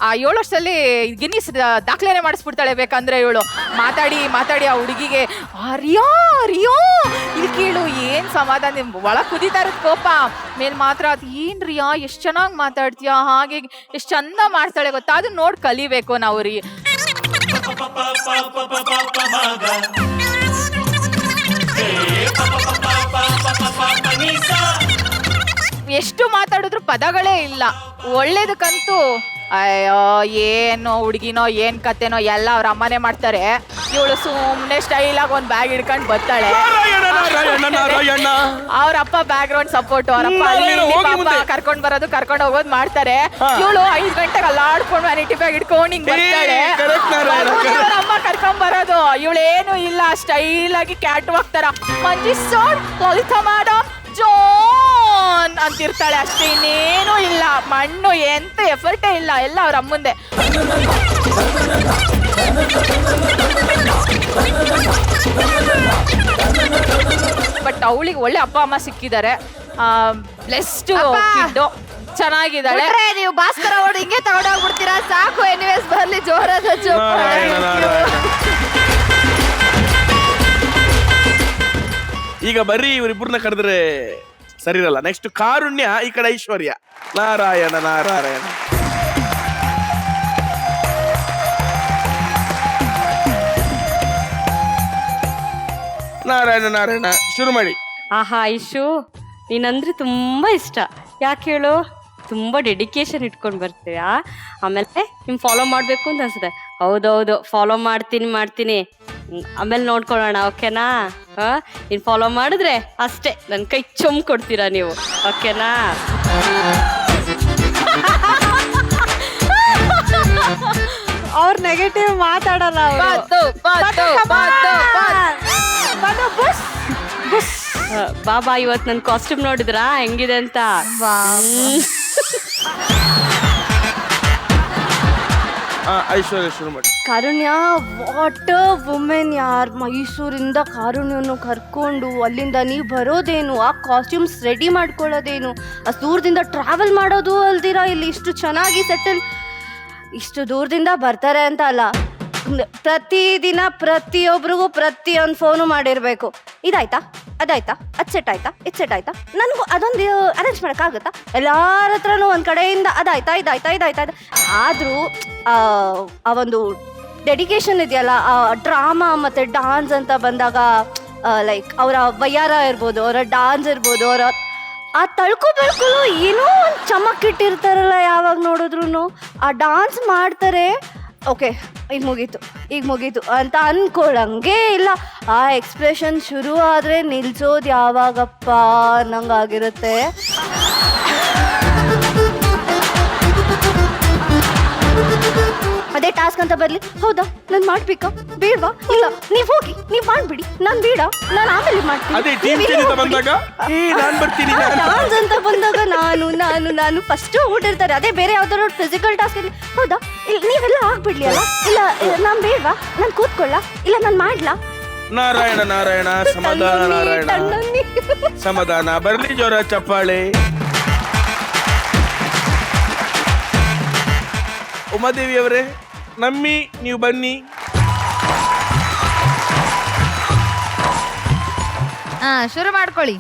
Speaker 11: ಆ 7 ವರ್ಷದಲ್ಲಿ ಗಿನ್ನಿಸ್ ದಾಖಲೆನೇ ಮಾಡಿಸ್ಬಿಡ್ತಾಳೆ ಬೇಕಂದ್ರೆ. ಇವಳು ಮಾತಾಡಿ ಆ ಹುಡುಗಿಗೆ ರಿಯೋ ಇಲ್ಲಿ ಕೇಳು ಏನ್ ಸಮಾಧಾನ, ಒಳ ಕುದಿತಾ ಇರೋದು ಕೋಪ, ಮೇಲ್ ಮಾತ್ರ ಅದು ಏನ್ ರಿಯಾ ಎಷ್ಟು ಚೆನ್ನಾಗಿ ಮಾತಾಡ್ತೀಯ, ಹಾಗೆ ಎಷ್ಟು ಚಂದ ಮಾಡ್ತಾಳೆ ಗೊತ್ತಾ. ಅದನ್ನ ನೋಡಿ ಕಲಿಬೇಕು ನಾವು ರೀ. ಎಷ್ಟು ಮಾತಾಡಿದ್ರು ಪದಗಳೇ ಇಲ್ಲ. ಒಳ್ಳೇದಕ್ಕಂತೂ ಅಯ್ಯೋ ಏನು ಹುಡುಗಿನೋ ಏನ್ ಕತೆನೋ ಎಲ್ಲ ಅವ್ರ ಅಮ್ಮನೇ ಮಾಡ್ತಾರೆ. ಇವಳು ಸುಮ್ಮನೆ ಸ್ಟೈಲಾಗಿ ಒಂದು ಬ್ಯಾಗ್ ಹಿಡ್ಕೊಂಡು ಬರ್ತಾಳೆ. ಅವ್ರ ಅಪ್ಪ ಬ್ಯಾಕ್ ಗ್ರೌಂಡ್ ಸಪೋರ್ಟ್, ಅವ್ರಪ್ಪ ಕರ್ಕೊಂಡ್ ಬರೋದು ಕರ್ಕೊಂಡ್ ಹೋಗೋದು ಮಾಡ್ತಾರೆ. ಇವಳು 5 ಗಂಟೆಗೆ ಅಲ್ಲಾಡ್ಕೊಂಡು ವ್ಯಾನಿಟಿ ಬ್ಯಾಗ್ ಹಿಡ್ಕೊಂಡು ಹಿಂಗ್ ಬರ್ತಾಳೆ. ಅವ್ರ ಅಮ್ಮ ಕರ್ಕೊಂಡ್ ಬರೋದು, ಇವಳೇನು ಇಲ್ಲ ಸ್ಟೈಲ್ ಆಗಿ ಕ್ಯಾಟ್ ವಾಕ್ ತರ ಮಂಜಿ ಸೋಡ್ ಲಲಿತಾ ಮೇಡಮ್ ಜೋನ್ ಅಂತಿರ್ತಾಳೆ ಅಷ್ಟೇ, ಇನ್ನೇನು ಇಲ್ಲ. ಮಣ್ಣು ಎಂತ ಎಫರ್ಟೇ ಇಲ್ಲ, ಎಲ್ಲ ಅವ್ರ ಅಮ್ಮಂದೆ. ಬಟ್ ಅವಳಿಗೆ ಒಳ್ಳೆ ಅಪ್ಪ ಅಮ್ಮ ಸಿಕ್ಕಿದ್ದಾರೆ. ಬ್ಲೆಸ್ಡ್ ಕಿಡ್ಡು, ಚೆನ್ನಾಗಿದ್ದಾಳೆ.
Speaker 3: ನೀವು ಭಾಸ್ಕರ ಅವಳು ಹಿಂಗೆ ತಗೊಂಡೋಗ್ಬಿಡ್ತೀರಾ ಸಾಕು. ಎನಿವೇಸ್ ಬರ್ಲಿ ಜೋರಾದ
Speaker 2: ಈಗ ಬರ್ರಿ ಇವರಿಬ್ಬರನ್ನ ಕರೆದ್ರೆ ಸರಿ ಇರಲ್ಲ. ನೆಕ್ಸ್ಟ್ ಕಾರುಣ್ಯ, ಈ ಕಡೆ ಐಶ್ವರ್ಯ. ನಾರಾಯಣ ಶುರು ಮಾಡಿ.
Speaker 9: ಆಹಾ ಐಶು, ನೀನಂದ್ರೆ ತುಂಬಾ ಇಷ್ಟ. ಯಾಕೆ ಹೇಳು, ತುಂಬ ಡೆಡಿಕೇಶನ್ ಇಟ್ಕೊಂಡು ಬರ್ತೀಯಾ. ಆಮೇಲೆ ನಿಮ್ ಫಾಲೋ ಮಾಡಬೇಕು ಅಂತ ಅನ್ಸುತ್ತೆ. ಹೌದೌದು, ಫಾಲೋ ಮಾಡ್ತೀನಿ. ಆಮೇಲೆ ನೋಡ್ಕೊಳ್ಳೋಣ, ಓಕೆನಾ? ನೀನು ಫಾಲೋ ಮಾಡಿದ್ರೆ ಅಷ್ಟೇ ನನ್ನ ಕೈ ಚೊಂಬ್ ಕೊಡ್ತೀರಾ ನೀವು, ಓಕೆನಾ?
Speaker 11: ಅವ್ರ ನೆಗೆಟಿವ್ ಮಾತಾಡಲ್ಲ.
Speaker 9: ಬಾಬಾ ಇವತ್ತು ನನ್ನ ಕಾಸ್ಟ್ಯೂಮ್ ನೋಡಿದ್ರಾ ಹೆಂಗಿದೆ ಅಂತ?
Speaker 2: ಐಶ್ವರ್ಯ ಶುರು ಮಾಡಿ.
Speaker 7: ಕಾರುಣ್ಯ ವಾಟ್ ವುಮೆನ್ ಯಾರ್, ಮೈಸೂರಿಂದ ಕಾರುಣ್ಯವನ್ನು ಕರ್ಕೊಂಡು ಅಲ್ಲಿಂದ ನೀವು ಬರೋದೇನು, ಆ ಕಾಸ್ಟ್ಯೂಮ್ಸ್ ರೆಡಿ ಮಾಡ್ಕೊಳ್ಳೋದೇನು, ಅಷ್ಟು ದೂರದಿಂದ ಟ್ರಾವೆಲ್ ಮಾಡೋದು ಅಲ್ದಿರಾ ಇಲ್ಲಿ ಇಷ್ಟು ಚೆನ್ನಾಗಿ ಸೆಟಲ್, ಇಷ್ಟು ದೂರದಿಂದ ಬರ್ತಾರೆ ಅಂತ ಅಲ್ಲ, ಪ್ರತಿದಿನ ಪ್ರತಿಯೊಬ್ಬರಿಗೂ ಪ್ರತಿಯೊಂದು ಫೋನು ಮಾಡಿರಬೇಕು. ಇದಾಯ್ತಾ, ಅದಾಯ್ತಾ, ಅದು ಸೆಟ್ ಆಯ್ತಾ, ಇದು ಸೆಟ್ ಆಯ್ತಾ, ನನಗೂ ಅದೊಂದು ಅರೇಂಜ್ ಮಾಡೋಕ್ಕಾಗುತ್ತಾ, ಎಲ್ಲರ ಹತ್ರನೂ ಒಂದು ಕಡೆಯಿಂದ ಅದಾಯ್ತಾ ಇದಾಯ್ತಾ ಇದಾಯ್ತಾ ಆದರೂ ಆ ಒಂದು ಡೆಡಿಕೇಶನ್ ಇದೆಯಲ್ಲ, ಆ ಡ್ರಾಮಾ ಮತ್ತು ಡಾನ್ಸ್ ಅಂತ ಬಂದಾಗ ಲೈಕ್ ಅವರ ವಯ್ಯಾರ ಇರ್ಬೋದು, ಅವರ ಡಾನ್ಸ್ ಇರ್ಬೋದು, ಅವರ ಆ ತಳ್ಕು ಬೆಳ್ಕಲು ಏನೋ ಒಂದು ಚಮಕ್ಕಿಟ್ಟಿರ್ತಾರಲ್ಲ, ಯಾವಾಗ ನೋಡಿದ್ರು ಆ ಡಾನ್ಸ್ ಮಾಡ್ತಾರೆ. ಓಕೆ ಈಗ ಮುಗೀತು ಅಂತ ಅನ್ಕೊಳಂಗೆ ಇಲ್ಲ. ಆ ಎಕ್ಸ್ಪ್ರೆಷನ್ ಶುರು ಆದರೆ ನಿಲ್ಸೋದು ಯಾವಾಗಪ್ಪ ಅನ್ನಂಗಾಗಿರುತ್ತೆ. ಅದೇ ಟಾಸ್ಕ್ ಅಂತ ಬರಲಿ, ಹೌದಾ ನಾನು ಮಾಡ್ಬೇಕಾ ಬೇಡವಾ, ಇಲ್ಲ ನೀವು ಹೋಗಿ ನೀವು ಮಾಡ್ಬಿಡಿ, ನಾನು ಬೇಡ ನಾನು ಆಮೇಲೆ ಡಾನ್ಸ್ ಅಂತ ಬಂದಾಗ ನಾನು ಫಸ್ಟ್ ಓಡಿರ್ತಾರೆ. ಅದೇ ಬೇರೆ ಯಾವ್ದಾದ್ರು ಫಿಸಿಕಲ್ ಟಾಸ್ಕ್ ಅಲ್ಲಿ, ಹೌದಾ ಇಲ್ಲ ನೀವೆಲ್ಲ ಆಗ್ಬಿಡ್ಲಿ ಅಲ್ಲ, ಇಲ್ಲ ನಾನು ಬೇಡವಾ, ನಾನು ಕೂತ್ಕೊಳ್ಳ, ಇಲ್ಲ ನಾನು ಮಾಡ್ಲಾ.
Speaker 2: ನಾರಾಯಣ ನಾರಾಯಣ ಸಮಾಧಾನ, ನಾರಾಯಣ ಸಮಾಧಾನ, ಬರ್ಲಿ ಜೋರ ಚಪ್ಪಾಳೆ. ಉಮಾದೇವಿ ಅವರೇ ನಮ್ಮಿ, ನೀವು ಬನ್ನಿ.
Speaker 3: ಶುರು ಮಾಡ್ಕೊಳ್ಳಿ.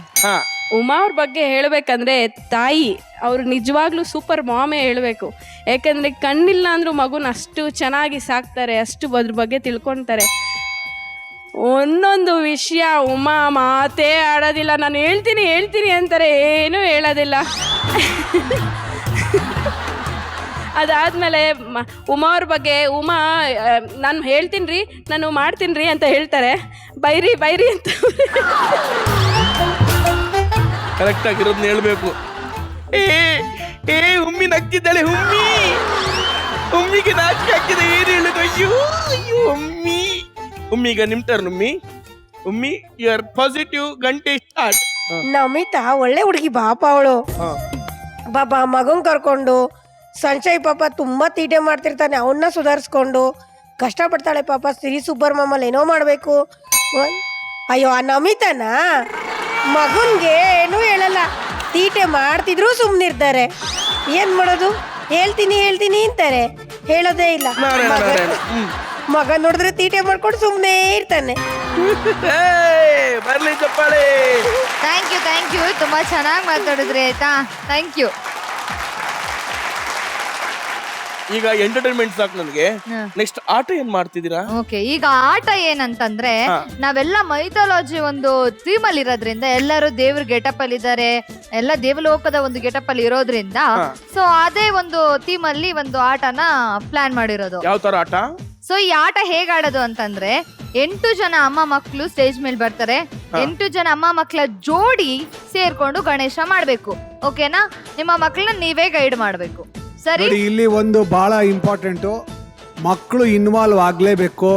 Speaker 12: ಉಮಾ ಅವ್ರ ಬಗ್ಗೆ ಹೇಳಬೇಕಂದ್ರೆ ತಾಯಿ ಅವರು ನಿಜವಾಗ್ಲೂ ಸೂಪರ್ ಮಾಮೇ ಹೇಳಬೇಕು. ಯಾಕಂದರೆ ಕಣ್ಣಿಲ್ಲ ಅಂದರೂ ಮಗುನ ಅಷ್ಟು ಚೆನ್ನಾಗಿ ಸಾಕ್ತಾರೆ, ಅಷ್ಟು ಅದ್ರ ಬಗ್ಗೆ ತಿಳ್ಕೊತಾರೆ. ಒಂದೊಂದು ವಿಷಯ ಉಮಾ ಮಾತೇ ಆಡೋದಿಲ್ಲ, ನಾನು ಹೇಳ್ತೀನಿ ಅಂತಾರೆ, ಏನೂ ಹೇಳೋದಿಲ್ಲ. ಅದಾದಮೇಲೆ ಉಮಾ ಅವ್ರ ಬಗ್ಗೆ, ಉಮಾ ನಾನು ಹೇಳ್ತೀನಿ ರೀ, ನಾನು ಮಾಡ್ತೀನಿ ರೀ ಅಂತ ಹೇಳ್ತಾರೆ, ಬೈರಿ ಅಂತ
Speaker 2: ಕರೆಕ್ಟಾಗಿರೋದನ್ನ ಹೇಳ್ಬೇಕು. ಉಮ್ಮಿ ನಗ್ತಿದ್ದಾಳೆ, ಉಮ್ಮಿಗೆ ನಾಚಿಕೆ ಹಾಕಿದೆ, ಏನು ಹೇಳುದು, ಅಯ್ಯೋ ಉಮ್ಮೀಗ ನಿಮ್ turn. Ummi you are positive, ಗಂಟೆ ಸ್ಟಾರ್ಟ್.
Speaker 13: ನಮಿತಾ ಒಳ್ಳೆ ಹುಡುಗಿ ಪಾಪ, ಅವಳು ಬಾಬಾ ಮಗನ್ ಕರ್ಕೊಂಡು ಸಂಚಯ್ ಪಾಪ ತುಂಬಾ ತೀಟೆ ಮಾಡ್ತಿರ್ತಾನೆ, ಅವನ್ನ ಸುಧಾರಿಸ್ಕೊಂಡು ಕಷ್ಟಪಡ್ತಾಳೆ ಪಾಪ. ಸಿರಿ ಸೂಪರ್ ಮಾಮಲ್ಲಿ ಏನೋ ಮಾಡಬೇಕು. ಅಯ್ಯೋ ಆ ನಮಿತಾನ ಮಗನ್ಗೆ ಏನೂ ಹೇಳಲ್ಲ, ತೀಟೆ ಮಾಡ್ತಿದ್ರು ಸುಮ್ಮನಿರ್ತಾರೆ. ಏನ್ ಮಾಡೋದು, ಹೇಳ್ತೀನಿ ಅಂತಾರೆ, ಹೇಳೋದೇ ಇಲ್ಲ. ಮಗ ನೋಡಿದ್ರೆ ತೀಟೆ ಮಾಡ್ಕೊಂಡು ಸುಮ್ಮನೆ ಇರ್ತಾನೆ.
Speaker 2: ಬರ್ಲಿ ಚಪ್ಪಾಳೆ.
Speaker 3: ಥ್ಯಾಂಕ್ ಯು ತುಂಬಾ ಚೆನ್ನಾಗಿ ಮಾತಾಡಿದ್ರಿ, ಆಯ್ತಾ, ಥ್ಯಾಂಕ್ ಯು.
Speaker 2: ಈಗ ಎಂಟರ್ಟೈನ್ಮೆಂಟ್ ಸಾಕು ನನಗೆ. ನೆಕ್ಸ್ಟ್ ಆಟ ಏನ್ ಮಾಡ್ತಿದ್ದೀರಾ?
Speaker 3: ಓಕೆ, ಈಗ ಆಟ ಏನಂತಂದ್ರೆ ನಾವೆಲ್ಲ ಮೈಥಾಲಜಿ ಒಂದು ಥೀಮ್ ಅಲ್ಲಿ ಇರೋದ್ರಿಂದ, ಎಲ್ಲರೂ ದೇವ್ರ ಗೆಟಪ್ ಅಲ್ಲಿ ಇದ್ದಾರೆ, ಎಲ್ಲ ದೇವಲೋಕದ ಒಂದು ಗೆಟಪ್ ಅಲ್ಲಿ ಇರೋದ್ರಿಂದ, ಸೊ ಅದೇ ಒಂದು ಥೀಮ್ ಅಲ್ಲಿ ಒಂದು ಆಟನ ಪ್ಲಾನ್ ಮಾಡಿರೋದು.
Speaker 2: ಯಾವ ತರ ಆಟ?
Speaker 3: ಸೊ ಈ ಆಟ ಹೇಗ್ ಆಡೋದು ಅಂತಂದ್ರೆ, 8 ಜನ ಅಮ್ಮ ಮಕ್ಕಳು ಸ್ಟೇಜ್ ಮೇಲೆ ಬರ್ತಾರೆ, 8 ಜನ ಅಮ್ಮ ಮಕ್ಕಳ ಜೋಡಿ ಸೇರ್ಕೊಂಡು ಗಣೇಶ ಮಾಡ್ಬೇಕು. ಓಕೆನಾ? ನಿಮ್ಮ ಮಕ್ಕಳನ್ನ ನೀವೇ ಗೈಡ್ ಮಾಡ್ಬೇಕು. ಸರಿ,
Speaker 8: ಇಲ್ಲಿ ಒಂದು ಬಹಳ ಇಂಪಾರ್ಟೆಂಟು, ಮಕ್ಕಳು ಇನ್ವಾಲ್ವ್ ಆಗಲೇಬೇಕು.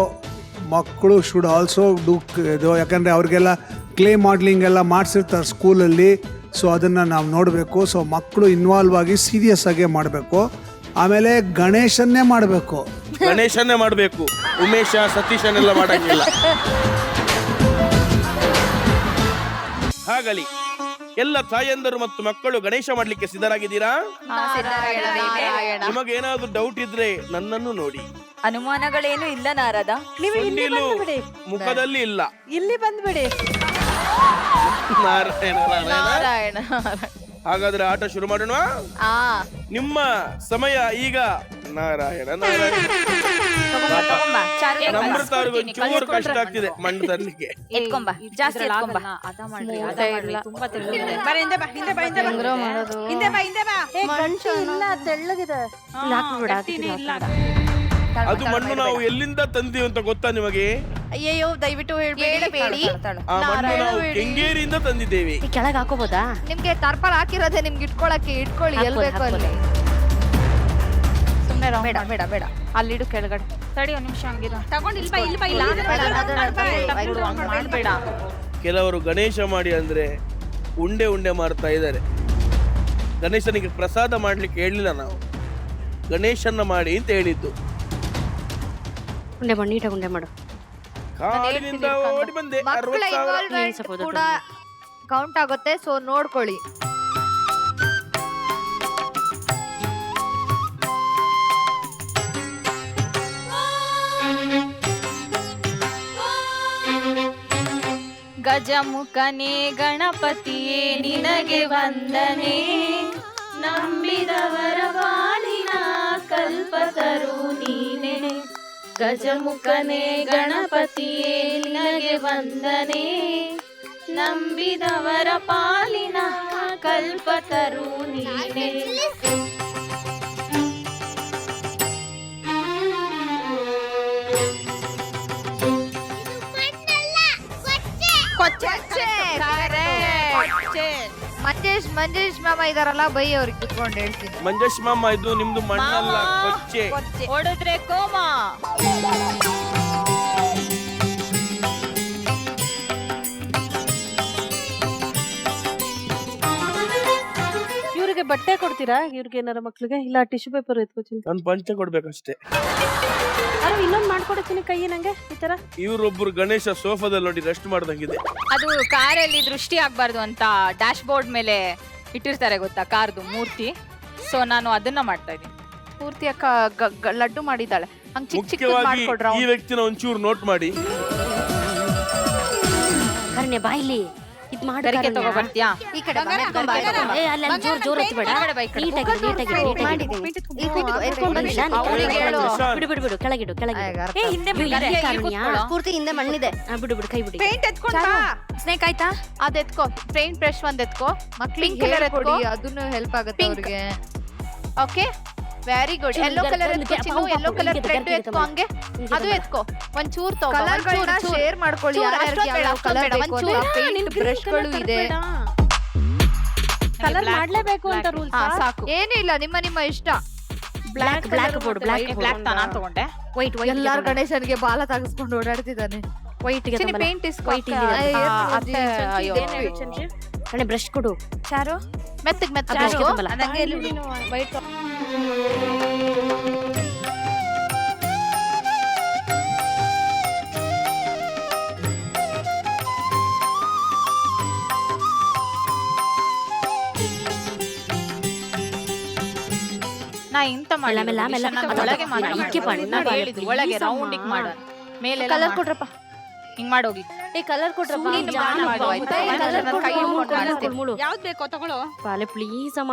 Speaker 8: ಮಕ್ಕಳು ಶುಡ್ ಆಲ್ಸೋ ಡೂ ಇದು, ಯಾಕಂದರೆ ಅವ್ರಿಗೆಲ್ಲ ಕ್ಲೇ ಮಾಡ್ಲಿಂಗ್ ಎಲ್ಲ ಮಾಡಿಸಿರ್ತಾರೆ ಸ್ಕೂಲಲ್ಲಿ. ಸೊ ಅದನ್ನು ನಾವು ನೋಡಬೇಕು. ಸೊ ಮಕ್ಕಳು ಇನ್ವಾಲ್ವ್ ಆಗಿ ಸೀರಿಯಸ್ ಆಗೇ ಮಾಡಬೇಕು. ಆಮೇಲೆ ಗಣೇಶನ್ನೇ ಮಾಡಬೇಕು.
Speaker 2: ಉಮೇಶ ಸತೀಶನೆಲ್ಲ ಮಾಡಂಗಿಲ್ಲ. ಹಾಗಲಿ ಎಲ್ಲ ತಾಯಂದರು ಮತ್ತು ಮಕ್ಕಳು ಗಣೇಶ ಮಾಡ್ಲಿಕ್ಕೆ ಸಿದ್ಧರಾಗಿದ್ದೀರಾ? ನಿಮಗೇನಾದ್ರೂ ಡೌಟ್ ಇದ್ರೆ ನನ್ನನ್ನು ನೋಡಿ.
Speaker 10: ಅನುಮಾನಗಳೇನು ಇಲ್ಲ ನಾರದ,
Speaker 2: ಮುಖದಲ್ಲಿ ಇಲ್ಲ,
Speaker 13: ಇಲ್ಲಿ ಬಂದ್ಬಿಡಿ.
Speaker 2: ನಾರಾಯಣ. ಹಾಗಾದ್ರೆ ಆಟ ಶುರು ಮಾಡೋಣ. ನಿಮ್ಮ ಸಮಯ ಈಗ. ನಾರಾಯಣ. ನಮ್ರತ ಚೂರು ಕಷ್ಟ ಆಗ್ತಿದೆ ಮಣ್ಣು ತರ್ಲಿಕ್ಕೆ.
Speaker 10: ಜಾಸ್ತಿ
Speaker 2: ಅದು ಮಣ್ಣು ನಾವು ಎಲ್ಲಿಂದ ತಂದೀವಿ ಅಂತ ಗೊತ್ತಾ ನಿಮಗೆ?
Speaker 7: ಅಯ್ಯೋ ದಯವಿಟ್ಟು ಹೇಳ್ಬೇಡಿ.
Speaker 2: ಆ ಮಣ್ಣು ನಾವು ಕೆಂಗೇರಿಯಿಂದ ತಂದಿದ್ದೇವೆ.
Speaker 7: ಕೆಳಗೆ ಹಾಕೋಬೋದಾ?
Speaker 3: ನಿಮ್ಗೆ ತರ್ಪಲ್ ಹಾಕಿರೋದೆ, ನಿಮ್ಗೆ ಇಟ್ಕೊಳ್ಳಿ, ಎಲ್ಲಿ ಬೇಕು ಅಲ್ಲಿ.
Speaker 11: ಬೇಡ ಅಲ್ಲಿಡು ಕೆಳಗಡೆ. ತಡಿ ಒಂದ್ ನಿಮಿಷ, ಹಂಗಿರ ತಗೊಂಡು ಮಾಡ್ಬೇಡ.
Speaker 2: ಕೆಲವರು ಗಣೇಶ ಮಾಡಿ ಅಂದ್ರೆ ಉಂಡೆ ಮಾಡ್ತಾ ಇದ್ದಾರೆ. ಗಣೇಶನಿಗೆ ಪ್ರಸಾದ ಮಾಡ್ಲಿಕ್ಕೆ ಹೇಳಿಲ್ಲ ನಾವು, ಗಣೇಶನ್ನ ಮಾಡಿ ಅಂತ ಹೇಳಿದ್ದು.
Speaker 7: ಉಂಡೆ ಮಾಡು, ನೀಟಾಗಿ ಉಂಡೆ ಮಾಡು.
Speaker 2: ಕಾಡಿನಿಂದ ಓಡಿ ಬಂದೆ
Speaker 3: ಮಕ್ಕಳ
Speaker 2: 60,000.
Speaker 3: ಇನ್ವಾಲ್ವ್ಮೆಂಟ್ ಕೂಡ ಕೌಂಟ್ ಆಗುತ್ತೆ, ಸೊ ನೋಡ್ಕೊಳ್ಳಿ.
Speaker 11: ಗಜಮುಖನೇ ಗಣಪತಿಯೇ ನಿನಗೆ ವಂದನೆ, ನಂಬಿದವರ ಬಾಳಿನ ಕಲ್ಪತರು ನೀನೆ. ಗಜಮುಖನೇ ಗಣಪತಿಯೇ ನಿನಗೆ ವಂದನೆ, ನಂಬಿದವರ ಪಾಲಿನ ಕಲ್ಪತರು ನೀನೆ.
Speaker 3: ಮಂಜೇಶ್ ಮಾಮ ಇದಾರಲ್ಲ, ಬೈ ಅವ್ರಿಗೆ ಕುತ್ಕೊಂಡು ಹೇಳ್ತೀನಿ.
Speaker 2: ಮಂಜೇಶ್ ಮಾಮ, ಇದು ನಿಮ್ದು ಮಣ್ಣಲ್ಲ, ಕೊಚ್ಚೆ.
Speaker 11: ಹೊಡೆದ್ರೆ ಕೋಮ.
Speaker 9: ಇವ್ರಿಗೆ ಬಟ್ಟೆ ಕೊಡ್ತೀರಾ? ಇವ್ರಿಗೆ ಏನಾರ ಮಕ್ಳಿಗೆ? ಇಲ್ಲ ಟಿಶ್ಯೂ ಪೇಪರ್ ಎತ್ಕೋತೀನಿ.
Speaker 2: ನಾನು ಪಂಚೆ ಕೊಡ್ಬೇಕಷ್ಟೇ.
Speaker 9: ಅರೆ ಇನ್ನೊಂದು ಮಾಡ್ಕೊಡ್ತೀನಿ ಕೈ ನಂಗೆ ಈ ತರ.
Speaker 2: ಇವ್ರೊಬ್ರು ಗಣೇಶ ಸೋಫಾದಲ್ಲಿ ನೋಡಿ ರೆಸ್ಟ್ ಮಾಡ್ದಂಗಿದೆ.
Speaker 11: ಅದು ಕಾರಲ್ಲಿ ದೃಷ್ಟಿ ಆಗ್ಬಾರ್ದು ಅಂತ ಡ್ಯಾಶ್ ಬೋರ್ಡ್ ಮೇಲೆ ಇಟ್ಟಿರ್ತಾರೆ ಗೊತ್ತಾ, ಕಾರ್ದು ಮೂರ್ತಿ. ಸೊ ನಾನು ಅದನ್ನ ಮಾಡ್ತಾ ಇದ್ದೀನಿ. ಪೂರ್ತಿ ಅಕ್ಕ ಲಡ್ಡು ಮಾಡಿದ್ದಾಳೆ, ಹಂಗ್ ಚಿಕ್ಕ ಚಿಕ್ಕ
Speaker 2: ಮುಖ್ಯವಾಗಿ
Speaker 11: ಮಾಡ್ಕೊಡ್ರ.
Speaker 2: ಈ ವ್ಯಕ್ತಿನ ಒಂಚೂರು ನೋಟ್ ಮಾಡಿ.
Speaker 7: ಕರ್ಣೆ ಬಾಯ್ಲಿ ಇದ್ ಮಾಡಿ
Speaker 11: ಗರಿಕೆ ತಗೋ ಬರ್ತೀಯಾ?
Speaker 3: ಈ ಕಡೆ ಬಾ, ಬಾ, ಬಾ.
Speaker 7: ಏ ಅಲ್ಲಿ ಜೋರ್ ಜೋರ್ ಹತ್ಬೇಡ, ಬಿಡು ಕೆಳಗಿಡು
Speaker 11: ಏ, ಹಿಂದೆ
Speaker 7: ಪೂರ್ತಿ ಹಿಂದೆ ಮಣ್ಣಿದೆ. ಬಿಡು ಕೈ ಬಿಡಿ.
Speaker 11: ಪೇಂಟ್ ಎತ್ಕೊಂಡು ಬಾ. ಸ್ನೇಕ್ ಆಯ್ತಾ? ಅದ್ ಎತ್ಕೋ, ಪೇಂಟ್ ಬ್ರಷ್ ಒಂದ್ ಎತ್ಕೋ.
Speaker 3: ಮಕ್ಳಿಗೆ
Speaker 11: ಕಲರ್
Speaker 3: ಹೇಳ್ಕೊಡಿ, ಅದನ್ನು ಹೆಲ್ಪ್ ಆಗುತ್ತೆ ಅವ್ರಿಗೆ.
Speaker 11: Okay, very good. Yellow colour ಎತ್ಕೋ ಚಿನ್ನು, ಯೆಲ್ಲೋ ಕಲರ್ ಥ್ರೆಡ್ ಎತ್ಕೋ, ಹಂಗೆ ಅದು ಎತ್ಕೋ. ಒಂಚೂರ್ ತಗೋ,
Speaker 3: ಕಲರ್ಗಳನ್ನ ಶೇರ್ ಮಾಡ್ಕೊಳ್ಳಿ, ಯಾರ್ಯಾರಿಗೆ ಯಾವ ಕಲರ್ ಬೇಕು ಅಂತ. ಪೇಂಟ್ ಬ್ರಷ್ಗಳು ಇದೆ.
Speaker 9: ಕಲರ್ ಮಾಡ್ಲೇಬೇಕು ಅಂತ ರೂಲ್ಸ್?
Speaker 11: ಸಾಕು,
Speaker 3: ಏನೂ ಇಲ್ಲ, ನಿಮ್ಮ ಇಷ್ಟ.
Speaker 7: ಬ್ಲಾಕ್ ಬೋರ್ಡ್
Speaker 11: ಬ್ಲಾಕ್ ನಾನ್ ತಗೊಂಡೆ.
Speaker 7: ವೈಟ್
Speaker 3: ಎಲ್ಲಾರ್ ಗಣೇಶನ್ಗೆ ಬಾಲ ತಾಗಿಸ್ಕೊಂಡು ಓಡಾಡ್ತಿದ್ದಾನೆ.
Speaker 7: White
Speaker 11: paint ಇಸ್ಕೋ.
Speaker 7: ಕಣೆ ಬ್ರಷ್ ಕೊಡು.
Speaker 11: ಚಾರು ಮೆತ್ತಗ್
Speaker 7: ವೈಟ್
Speaker 11: ನಾ ಇಂತ ಮಾಡಿ ಒಳಗೆ ಹೇಳಿದ್ದು, ಒಳಗೆ ರೌಂಡಿಂಗ್ ಮಾಡ, ಮೇಲೆ
Speaker 7: ಕಲರ್ ಕೊಡ್ರಪ್ಪ.
Speaker 11: ಹಿಂಗ್ ಮಾಡೋಗಿ.
Speaker 7: ಏ ಕಲರ್ ಕೊಡ್ರಪ್ಪ.
Speaker 11: ಯಾವ್ದು ಬೇಕೋ ತಗೊಳ್ಳೋ.
Speaker 7: ಪಾಲೆ ಪ್ಲೀಸ್ ಅಮ್ಮ.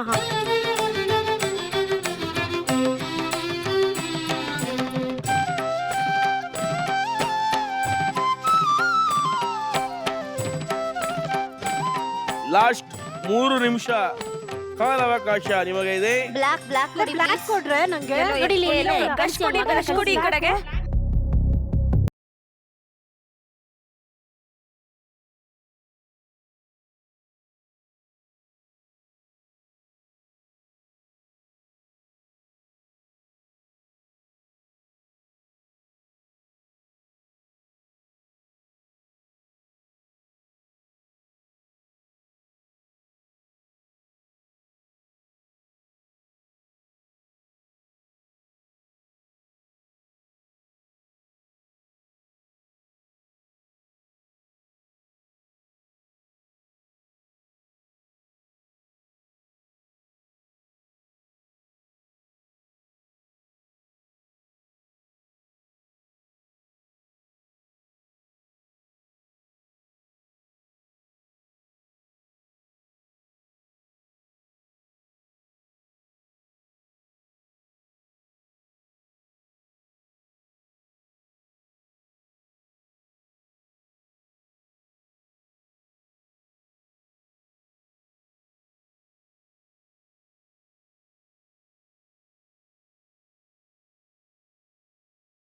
Speaker 2: ಲಾಸ್ಟ್ 3 ನಿಮಿಷ ಕಾಲಾವಕಾಶ ನಿಮಗೆ ಇದೆ.
Speaker 9: ಬ್ಲಾಕ್ ಕೊಡ್ರೆ ನಂಗೆ
Speaker 11: ಕೊಡಿ ಈ ಕಡೆಗೆ.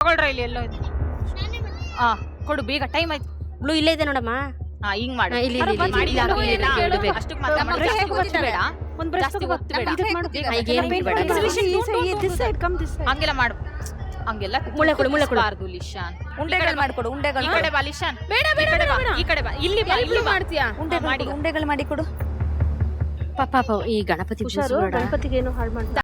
Speaker 11: ತಗೊಳ್ರ, ಇಲ್ಲಿ ಎಲ್ಲೋ ಇದೆ. ಕೊಡು ಬೇಗ, ಟೈಮ್ ಆಯ್ತು.
Speaker 7: ಬ್ಲೂ ಇಲ್ಲೇ ಇದೆ ನೋಡಮ್ಮ.
Speaker 11: ಹಿಂಗ್ ಮಾಡು. ಅಷ್ಟಕ್ಕೆ ಹಂಗೆಲ್ಲ ಮಾಡು, ಹಂಗೆಲ್ಲ ಮುಳ್ಳೆಬಾರ್ದು. ಲಿಶಾನ್ ಉಂಡೆಗಳು ಮಾಡ್ಕೊಡು. ಉಂಡೆಗಳು ಈ ಕಡೆ ಬಾ ಲಿಶಾನ್. ಬೇಡ ಈ ಕಡೆ ಬಾ. ಇಲ್ಲಿ ಮಾಡ್ತೀಯಾ? ಉಂಡೆಗಳು ಮಾಡಿ ಕೊಡು.
Speaker 7: ಪಾಪ ಈ ಗಣಪತಿಗೆ ಏನು ಹಾಳು ಮಾಡ್ತಾ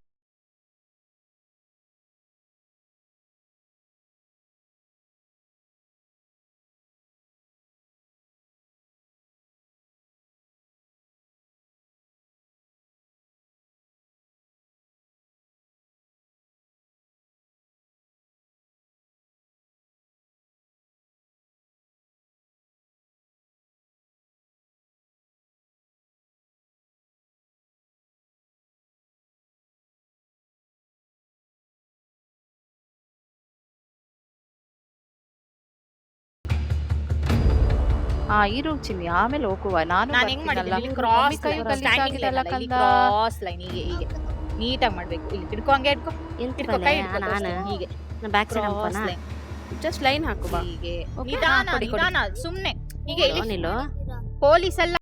Speaker 9: ಈ ರೂಮ್ ಚಿನ್ನಿ ಆಮೇಲೆ ಹೋಗುವ. ನಾನು
Speaker 11: ಹೆಂಗ್
Speaker 9: ಬರ್ತೀನಲ್ಲ.
Speaker 11: ಮಾಡಿದ್ದೀನಿ ಕ್ರಾಸ್
Speaker 9: ಕೈ ಗಲೀಜಾಗಿದೆಯಲ್ಲ ಕಂದ.
Speaker 11: ಕ್ರಾಸ್ ಲೈನ್ ಹೀಗೆ ನೀಟಾಗಿ ಮಾಡ್ಬೇಕು. ಇಲ್ಲಿ ಹಿಡ್ಕೊ, ಹಂಗೆ ಹಿಡ್ಕೊ, ಹಿಡ್ಕೊ, ಕೈ ಹಿಡ್ಕೊ
Speaker 9: ನಾನು
Speaker 11: ಹೀಗೆ
Speaker 9: back side
Speaker 11: cross line
Speaker 9: just line ಹಾಕು ಬಾ.
Speaker 11: ಹೀಗೆ
Speaker 9: Okay,
Speaker 11: ನಿಧಾನ
Speaker 9: ಕೊಡಿ, ಕೊಡಿ.
Speaker 11: ನಿಧಾನ ಸುಮ್ನೆ ಹೀಗೆ ಇಲ್ಲಿ
Speaker 9: ನಿಲ್ಲು.
Speaker 11: ಪೊಲೀಸ್ ಎಲ್ಲ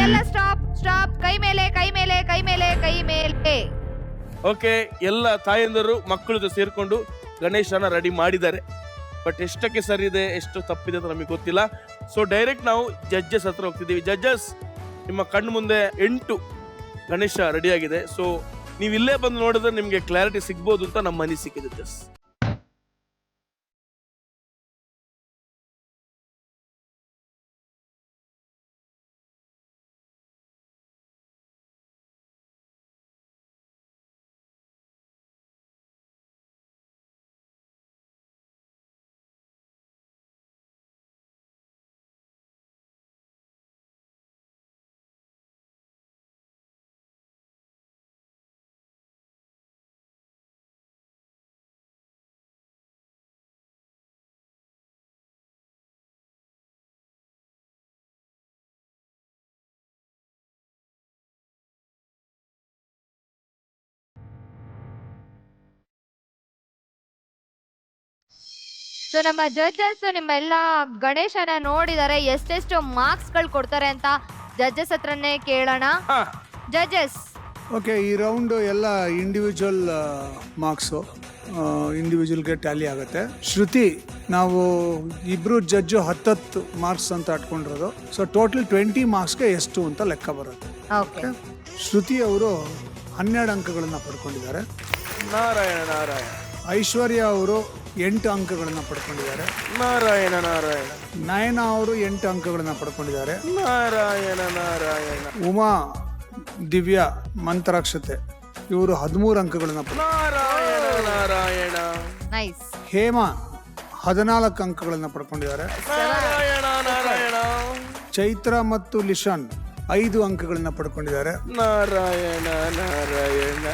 Speaker 3: ಎಲ್ಲ ಸ್ಟಾಪ್ ಸ್ಟಾಪ್. ಕೈ ಮೇಲೆ ಕೈ ಮೇಲೆ ಕೈ ಮೇಲೆ ಕೈ ಮೇಲೆ.
Speaker 2: ಓಕೆ, ಎಲ್ಲ ತಾಯಂದಿರು ಮಕ್ಕಳ ಜೊತೆ ಸೇರ್ಕೊಂಡು ಗಣೇಶನ ರೆಡಿ ಮಾಡಿದ್ದಾರೆ. ಬಟ್ ಎಷ್ಟಕ್ಕೆ ಸರಿ ಇದೆ ಎಷ್ಟು ತಪ್ಪಿದೆ ಅಂತ ನಮಗೆ ಗೊತ್ತಿಲ್ಲ. ಸೊ ಡೈರೆಕ್ಟ್ ನಾವು ಜಡ್ಜಸ್ ಹತ್ರ ಹೋಗ್ತಿದ್ದೀವಿ. ಜಡ್ಜಸ್, ನಿಮ್ಮ ಕಣ್ಣು ಮುಂದೆ 8 ಗಣೇಶ ರೆಡಿ ಆಗಿದೆ. ಸೊ ನೀವು ಇಲ್ಲೇ ಬಂದು ನೋಡಿದ್ರೆ ನಿಮಗೆ ಕ್ಲಾರಿಟಿ ಸಿಗ್ಬೋದು ಅಂತ ನಮ್ಮ ಅನಿಸಿಕೆ. ಜಡ್ಜಸ್,
Speaker 3: ಸೊ ನಮ್ಮ ಜಡ್ಜಸ್ ನಿಮ್ಮೆಲ್ಲ ಗಣೇಶನ ನೋಡಿದರೆ ಎಷ್ಟೆಷ್ಟು ಮಾರ್ಕ್ಸ್ ಗಳು ಕೊಡ್ತಾರೆ ಅಂತ ಜಡ್ಜಸ್ ಹತ್ರನೇ ಕೇಳೋಣ. ಜಡ್ಜಸ್,
Speaker 8: ಓಕೆ, ಈ ರೌಂಡ್ ಎಲ್ಲ ಇಂಡಿವಿಜುವಲ್ ಮಾರ್ಕ್ಸು ಇಂಡಿವಿಜುವಲ್ಗೆ ಟ್ಯಾಲಿ ಆಗುತ್ತೆ. ಶ್ರುತಿ, ನಾವು ಇಬ್ರು ಜಡ್ಜು 10 ಮಾರ್ಕ್ಸ್ ಅಂತ ಇಟ್ಕೊಂಡಿರೋದು. ಸೊ ಟೋಟಲ್ 20 ಮಾರ್ಕ್ಸ್ಗೆ ಎಷ್ಟು ಅಂತ ಲೆಕ್ಕ ಬರುತ್ತೆ.
Speaker 3: ಓಕೆ,
Speaker 8: ಶ್ರುತಿ ಅವರು 12 ಅಂಕಗಳನ್ನ ಪಡ್ಕೊಂಡಿದ್ದಾರೆ.
Speaker 2: ನಾರಾಯಣ ನಾರಾಯಣ.
Speaker 8: ಐಶ್ವರ್ಯ ಅವರು 8 ಅಂಕಗಳನ್ನ ಪಡ್ಕೊಂಡಿದ್ದಾರೆ.
Speaker 2: ನಾರಾಯಣ ನಾರಾಯಣ.
Speaker 8: ನಯನ ಅವರು 8 ಅಂಕಗಳನ್ನ ಪಡ್ಕೊಂಡಿದ್ದಾರೆ.
Speaker 2: ನಾರಾಯಣ ನಾರಾಯಣ.
Speaker 8: ಉಮಾ, ದಿವ್ಯಾ, ಮಂತ್ರಾಕ್ಷತೆ ಇವರು 13 ಅಂಕಗಳನ್ನ
Speaker 2: ನಾರಾಯಣ ನಾರಾಯಣ.
Speaker 3: ನೈಸ್.
Speaker 8: ಹೇಮಾ 14 ಅಂಕಗಳನ್ನ ಪಡ್ಕೊಂಡಿದ್ದಾರೆ.
Speaker 2: ನಾರಾಯಣ ನಾರಾಯಣ.
Speaker 8: ಚೈತ್ರ ಮತ್ತು ಲಿಶಾನ್ 5 ಅಂಕಗಳನ್ನ ಪಡ್ಕೊಂಡಿದ್ದಾರೆ.
Speaker 2: ನಾರಾಯಣ ನಾರಾಯಣ.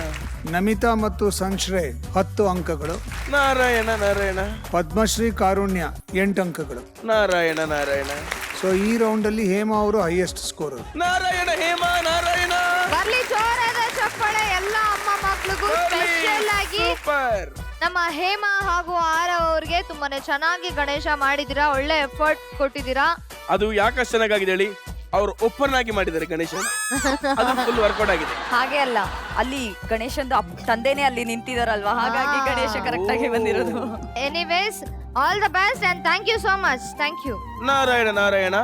Speaker 8: ನಮಿತಾ ಮತ್ತು ಸಂಶ್ರೇ 10 ಅಂಕಗಳು.
Speaker 2: ನಾರಾಯಣ ನಾರಾಯಣ.
Speaker 8: ಪದ್ಮಶ್ರೀ, ಕಾರುಣ್ಯ 8 ಅಂಕಗಳು.
Speaker 2: ನಾರಾಯಣ ನಾರಾಯಣ.
Speaker 8: ಸೊ ಈ ರೌಂಡ್ ಅಲ್ಲಿ ಹೇಮಾ ಅವರು ಹೈಯೆಸ್ಟ್ ಸ್ಕೋರ್.
Speaker 2: ನಾರಾಯಣ ಹೇಮ ನಾರಾಯಣ.
Speaker 3: ಬರ್ಲಿ ಜೋರಾದ ಚಪ್ಪಾಳೆ ಎಲ್ಲ ಅಮ್ಮ ಮಕ್ಳಿಗೂ. ಸ್ಪೆಷಲ್ ಆಗಿ ನಮ್ಮ ಹೇಮ ಹಾಗೂ ಆರವ್ ಅವ್ರಿಗೆ ತುಂಬಾನೇ ಚೆನ್ನಾಗಿ ಗಣೇಶ ಮಾಡಿದೀರಾ, ಒಳ್ಳೆ ಎಫರ್ಟ್ ಕೊಟ್ಟಿದ್ದೀರಾ.
Speaker 2: ಅದು ಯಾಕೆ ಚೆನ್ನಾಗಿದೆ ಹೇಳಿ, ಅವರು ಓಪನ್ ಆಗಿ ಮಾಡಿದ್ದಾರೆ ಗಣೇಶ, ಅದು ಫುಲ್ ವರ್ಕೌಟ್ ಆಗಿದೆ.
Speaker 10: ಹಾಗೆ ಅಲ್ಲ, ಅಲ್ಲಿ ಗಣೇಶಂದು ತಂದೆನೇ ಅಲ್ಲಿ ನಿಂತಿದಾರಲ್ವಾ, ಹಾಗಾಗಿ ಗಣೇಶ ಕರೆಕ್ಟ್ ಆಗಿ ಬಂದಿರೋದು.
Speaker 3: Anyways, all the best and thank you so much. Thank you.
Speaker 2: Narayana Narayana.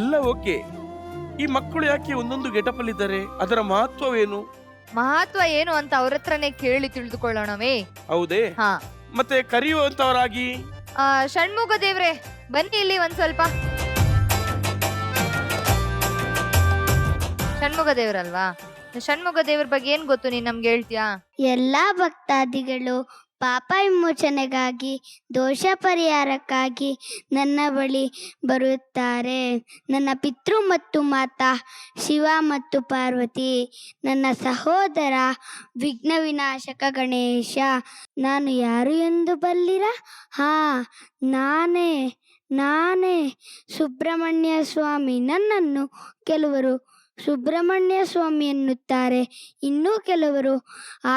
Speaker 2: ಎಲ್ಲ ಓಕೆ, ಈ ಮಕ್ಕಳು ಯಾಕೆ ಒಂದೊಂದು ಗೆಟಪ್ ಅಲ್ಲಿ ಇದ್ದಾರೆ, ಅದರ ಮಹತ್ವವೇನು?
Speaker 3: ಮಹತ್ವ ಏನು ಅಂತ ಅವ್ರ ಹತ್ರನೇ ಕೇಳಿ ತಿಳಿದುಕೊಳ್ಳೋಣವೇ?
Speaker 2: ಹೌದೇ?
Speaker 3: ಹಾ.
Speaker 2: ಮತ್ತೆ ಕರೆಯುವಂತವರಾಗಿ
Speaker 3: ಷಣ್ಮುಖ ದೇವ್ರೆ ಬನ್ನಿ ಇಲ್ಲಿ ಒಂದ್ ಸ್ವಲ್ಪ. ಷಣ್ಮುಖ ದೇವ್ರಲ್ವಾ? ಷಣ್ಮುಖ ದೇವ್ರ ಬಗ್ಗೆ ಏನ್ ಗೊತ್ತು, ನೀನ್ ನಮ್ಗೆ ಹೇಳ್ತೀಯಾ?
Speaker 5: ಎಲ್ಲಾ ಭಕ್ತಾದಿಗಳು ಪಾಪ ವಿಮೋಚನೆಗಾಗಿ, ದೋಷ ಪರಿಹಾರಕ್ಕಾಗಿ ನನ್ನ ಬಳಿ ಬರುತ್ತಾರೆ. ನನ್ನ ಪಿತೃ ಮತ್ತು ಮಾತಾ ಶಿವ ಮತ್ತು ಪಾರ್ವತಿ, ನನ್ನ ಸಹೋದರ ವಿಘ್ನ ವಿನಾಶಕ ಗಣೇಶ. ನಾನು ಯಾರು ಎಂದು ಬಲ್ಲಿರ? ನಾನೇ ಸುಬ್ರಹ್ಮಣ್ಯ ಸ್ವಾಮಿ. ನನ್ನನ್ನು ಕೆಲವರು ಸುಬ್ರಹ್ಮಣ್ಯ ಸ್ವಾಮಿ ಎನ್ನುತ್ತಾರೆ, ಇನ್ನೂ ಕೆಲವರು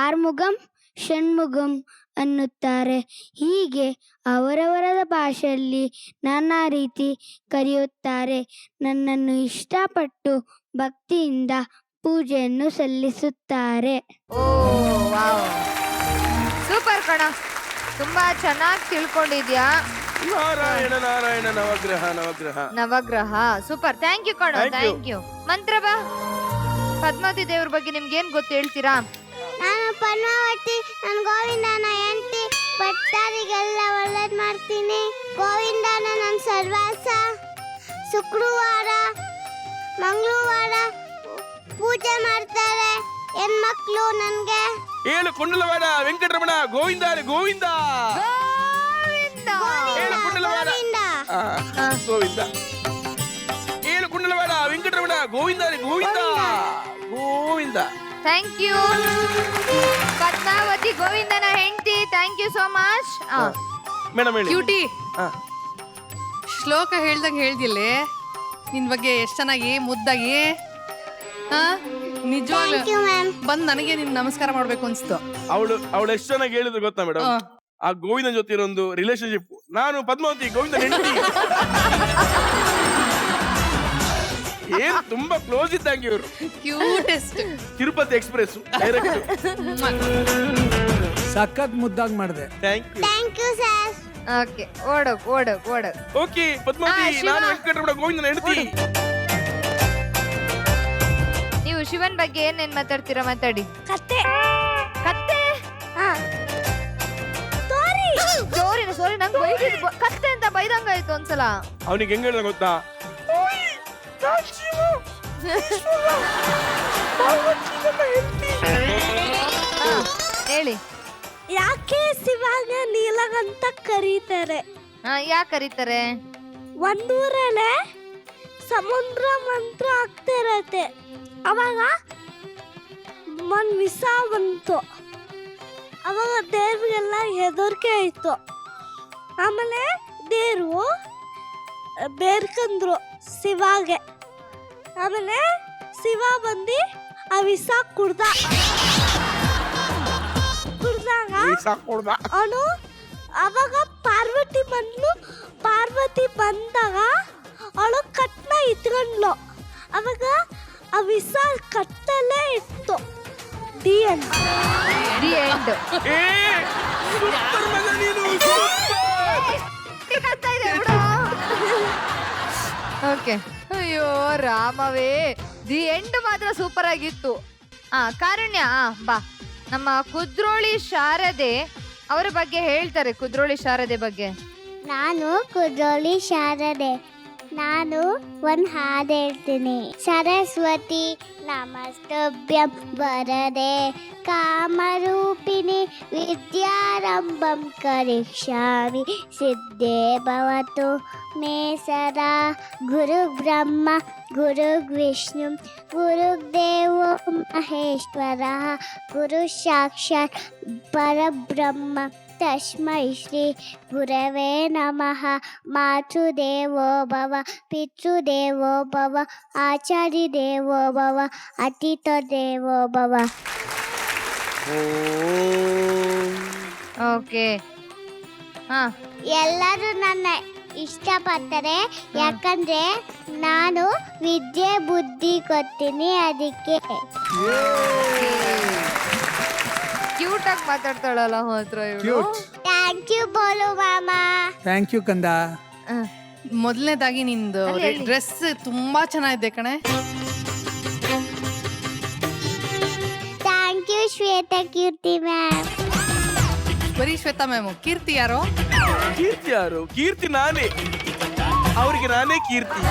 Speaker 5: ಆರ್ಮುಗಂ, ಷಣ್ಮುಗಂ ಅನ್ನುತ್ತಾರೆ. ಹೀಗೆ ಅವರವರ ಭಾಷೆಯಲ್ಲಿ ನಾನಾ ರೀತಿ ಕರೆಯುತ್ತಾರೆ. ನನ್ನನ್ನು ಇಷ್ಟಪಟ್ಟು ಭಕ್ತಿಯಿಂದ ಪೂಜೆಯನ್ನು ಸಲ್ಲಿಸುತ್ತಾರೆ.
Speaker 3: ಓ ವಾವ್, ಸೂಪರ್ ಕಣ, ತುಂಬಾ ಚೆನ್ನಾಗಿ ತಿಳ್ಕೊಂಡಿದ್ಯಾ.
Speaker 2: ನಾರಾಯಣ ನಾರಾಯಣ. ನವಗ್ರಹ ನವಗ್ರಹ
Speaker 3: ನವಗ್ರಹ. ಸೂಪರ್, ಥ್ಯಾಂಕ್ ಯು ಕಣ, ಥ್ಯಾಂಕ್ ಯು. ಮಂತ್ರವ, ಪದ್ಮಾವತಿ ದೇವ್ರ ಬಗ್ಗೆ ನಿಮ್ಗೆ ಏನ್ ಗೊತ್ತು ಹೇಳ್ತೀರಾ?
Speaker 5: ನಾನು ಪದ್ಮಾವತಿ, ನನ್ನ ಗೋವಿಂದನ ಹೆಂಡತಿ ಭಕ್ತರಿಗೆಲ್ಲ ಒಳ್ಳೇದ್ ಮಾಡ್ತೀನಿ. ಗೋವಿಂದನ ನನ್ನ ಸರ್ವಾಸ. ಶುಕ್ರವಾರ ಮಂಗಳವಾರ ಪೂಜೆ ಮಾಡ್ತಾರೆ ಹೆಣ್ಮಕ್ಳು. ನನ್ಗೆ
Speaker 2: ಏಳು ಕುಂಡಲವಾಡ ವೆಂಕಟರಮಣ ಗೋವಿಂದ ಗೋವಿಂದ. ಏಳು ಕುಂಡಲವಾಡ ಗೋವಿಂದ. ಏಳು ಕುಂಡಲವಾಡ ವೆಂಕಟರಮಣ ಗೋವಿಂದ ಗೋವಿಂದ ಗೋವಿಂದ.
Speaker 3: ಥ್ಯಾಂಕ್ ಯು ಪದ್ಮಾವತಿ, ಗೋವಿಂದನ ಹೆಂಡತಿ. Thank you so much.
Speaker 2: Madam ಹೇಳಿ.
Speaker 4: ಕ್ಯೂಟಿ, ಶ್ಲೋಕ ಹೇಳ್ದಂಗೆ ಹೇಳ್ದಿಲ್ಲೇ ನಿನ್ ಬಗ್ಗೆ ಎಷ್ಟ್ ಚೆನ್ನಾಗಿ ಮುದ್ದಾಗಿ. ನಿಜವಾಗ್ಲೂ ಬಂದ್ ನನಗೆ ನಿನ್ ನಮಸ್ಕಾರ ಮಾಡ್ಬೇಕು ಅನ್ಸ್ತು.
Speaker 2: ಅವಳು ಎಷ್ಟು ಚೆನ್ನಾಗಿ ಹೇಳಿದ್ರು ಗೊತ್ತಾ ಮೇಡಮ್? ಆ ಗೋವಿಂದನ್ ಜೊತೆ ಇರೋ ಒಂದು ರಿಲೇಶನ್ಶಿಪ್. ನಾನು ಪದ್ಮಾವತಿ ಗೋವಿಂದನ್ ಹೆಂಡತಿ. ಏನ್ ತುಂಬಾ ಕ್ಲೋಸ್ ಇದ್ದಂಗೆ ಇವರು.
Speaker 4: ಕ್ಯೂಟೆಸ್ಟ್.
Speaker 2: Tirupati express direct.
Speaker 8: ಸಖತ್ ಮುದ್ದಾಗಿ ಮಾಡಿದೆ.
Speaker 5: Thank you sir.
Speaker 3: ಓಕೆ, ಓಡೋಗ್.
Speaker 2: ಓಕೆ ಪದ್ಮಾವತಿ, ನಾನು ವೆಂಕಟರಮಣ ಗೋವಿಂದನ ಹೆಂಡತಿ.
Speaker 3: ನೀವು ಶಿವನ್ ಬಗ್ಗೆ ಏನೇನ್ ಮಾತಾಡ್ತೀರಾ? ಮಾತಾಡಿ. ಕತ್ತೆ. ಸಾರಿ, ನಂಗೆ ಕತ್ತೆ ಅಂತ ಬೈದಂಗಾಯ್ತು ಒಂದ್ಸಲ.
Speaker 2: ಅವನಿಗೆ ಹೆಂಗ್ ಹೇಳ್ದ ಗೊತ್ತಾ?
Speaker 3: ಹೇಳಿ.
Speaker 5: ಯಾಕೆ ಶಿವಾಗ ನೀಲಗಂತ ಕರೀತಾರೆ?
Speaker 3: ಯಾಕೆ ಕರೀತಾರೆ?
Speaker 5: ಒಂದೂರಲ್ಲೇ ಸಮುದ್ರ ಮಂತ್ರ ಆಗ್ತಿರತ್ತೆ. ಅವಾಗ ವಿಷ ಬಂತು. ಅವಾಗ ದೇವ್ರಿಗೆಲ್ಲ ಹೆದರಿಕೆ ಆಯ್ತು. ಆಮೇಲೆ ದೇವ್ರು ಬೇರ್ಕಂದ್ರು ಶಿವಾಗೆ. ಆಮೇಲೆ ಶಿವ ಬಂದು ಆ ವಿಷ ಕುಡ್ದಾಗ ಅವನು ಅವಾಗ ಪಾರ್ವತಿ ಬಂದಾಗ ಅವಳು ಕಟ್ನ ಇಟ್ಕೊಂಡ್ಲು. ಅವಾಗ ಆ ವಿಷ ಕಟ್ಟಲ್ಲೇ ಇತ್ತು. The end.
Speaker 3: ಓಕೆ. ಅಯ್ಯೋ ರಾಮವೇ, ದಿ ಎಂಡ್ ಮಾತ್ರ ಸೂಪರ್ ಆಗಿತ್ತು. ಕಾರುಣ್ಯ, ಬಾ. ನಮ್ಮ ಕುದ್ರೋಳಿ ಶಾರದೆ ಅವರ ಬಗ್ಗೆ ಹೇಳ್ತಾರೆ. ಕುದ್ರೋಳಿ ಶಾರದೆ ಬಗ್ಗೆ.
Speaker 5: ನಾನು ಕುದ್ರೋಳಿ ಶಾರದೆ. ನಾನು ಒಂದು ಹಾಡು ಹೇಳ್ತೀನಿ. ಸರಸ್ವತಿ ನಮಸ್ತಭ್ಯಂ ವರದೆ ಕಾಮರೂಪಿಣಿ ವಿದ್ಯಾರಂಭಂ ಕರಿಷ್ಯಾಮಿ ಸಿದ್ಧೇ ಭವತು ಮೇ ಸದಾ. ಗುರು ಬ್ರಹ್ಮ ಗುರು ವಿಷ್ಣು ಗುರುದೇವೋ ಮಹೇಶ್ವರ ಗುರು ಸಾಕ್ಷಾತ್ ಪರಬ್ರಹ್ಮ ತಸ್ಮೈ ಶ್ರೀ ಗುರವೇ ನಮಃ. ಮಾತೃದೇವೋ ಭವ ಪಿತೃದೇವೋ ಭವ ಆಚಾರ್ಯ ದೇವೋ ಭವ ಅತಿಥಿ ದೇವೋ ಭವ.
Speaker 3: ಓಕೆ.
Speaker 5: ಎಲ್ಲರೂ ನನ್ನ ಇಷ್ಟಪಡ್ತಾರೆ, ಯಾಕಂದ್ರೆ ನಾನು ವಿದ್ಯೆ ಬುದ್ಧಿ ಕೊಡ್ತೀನಿ, ಅದಕ್ಕೆ.
Speaker 3: ಕ್ಯೂಟ್ ಆಗಿ ಮಾತಾಡ್ತಾಳಲ್ಲ ಮಾತ್ರ ಇವಳು.
Speaker 5: ಥ್ಯಾಂಕ್ ಯು ಬೋಲು ಮಾಮಾ.
Speaker 8: ಥ್ಯಾಂಕ್ ಯು ಕಂದ.
Speaker 4: ಮೊದಲನೇದಾಗಿ ನಿಂದು ಡ್ರೆಸ್ ತುಂಬಾ ಚೆನ್ನಾಗಿದೆ ಕಣೆ.
Speaker 5: Thank you Shweta Keerthi ma'am.
Speaker 4: ಬರೀ ಶ್ವೇತಾ ಮ್ಯಾಮ್. ಕೀರ್ತಿ ಯಾರು?
Speaker 2: ಕೀರ್ತಿ ನಾನೇ. ಅವ್ರಿಗೆ ನಾನೇ ಕೀರ್ತಿ.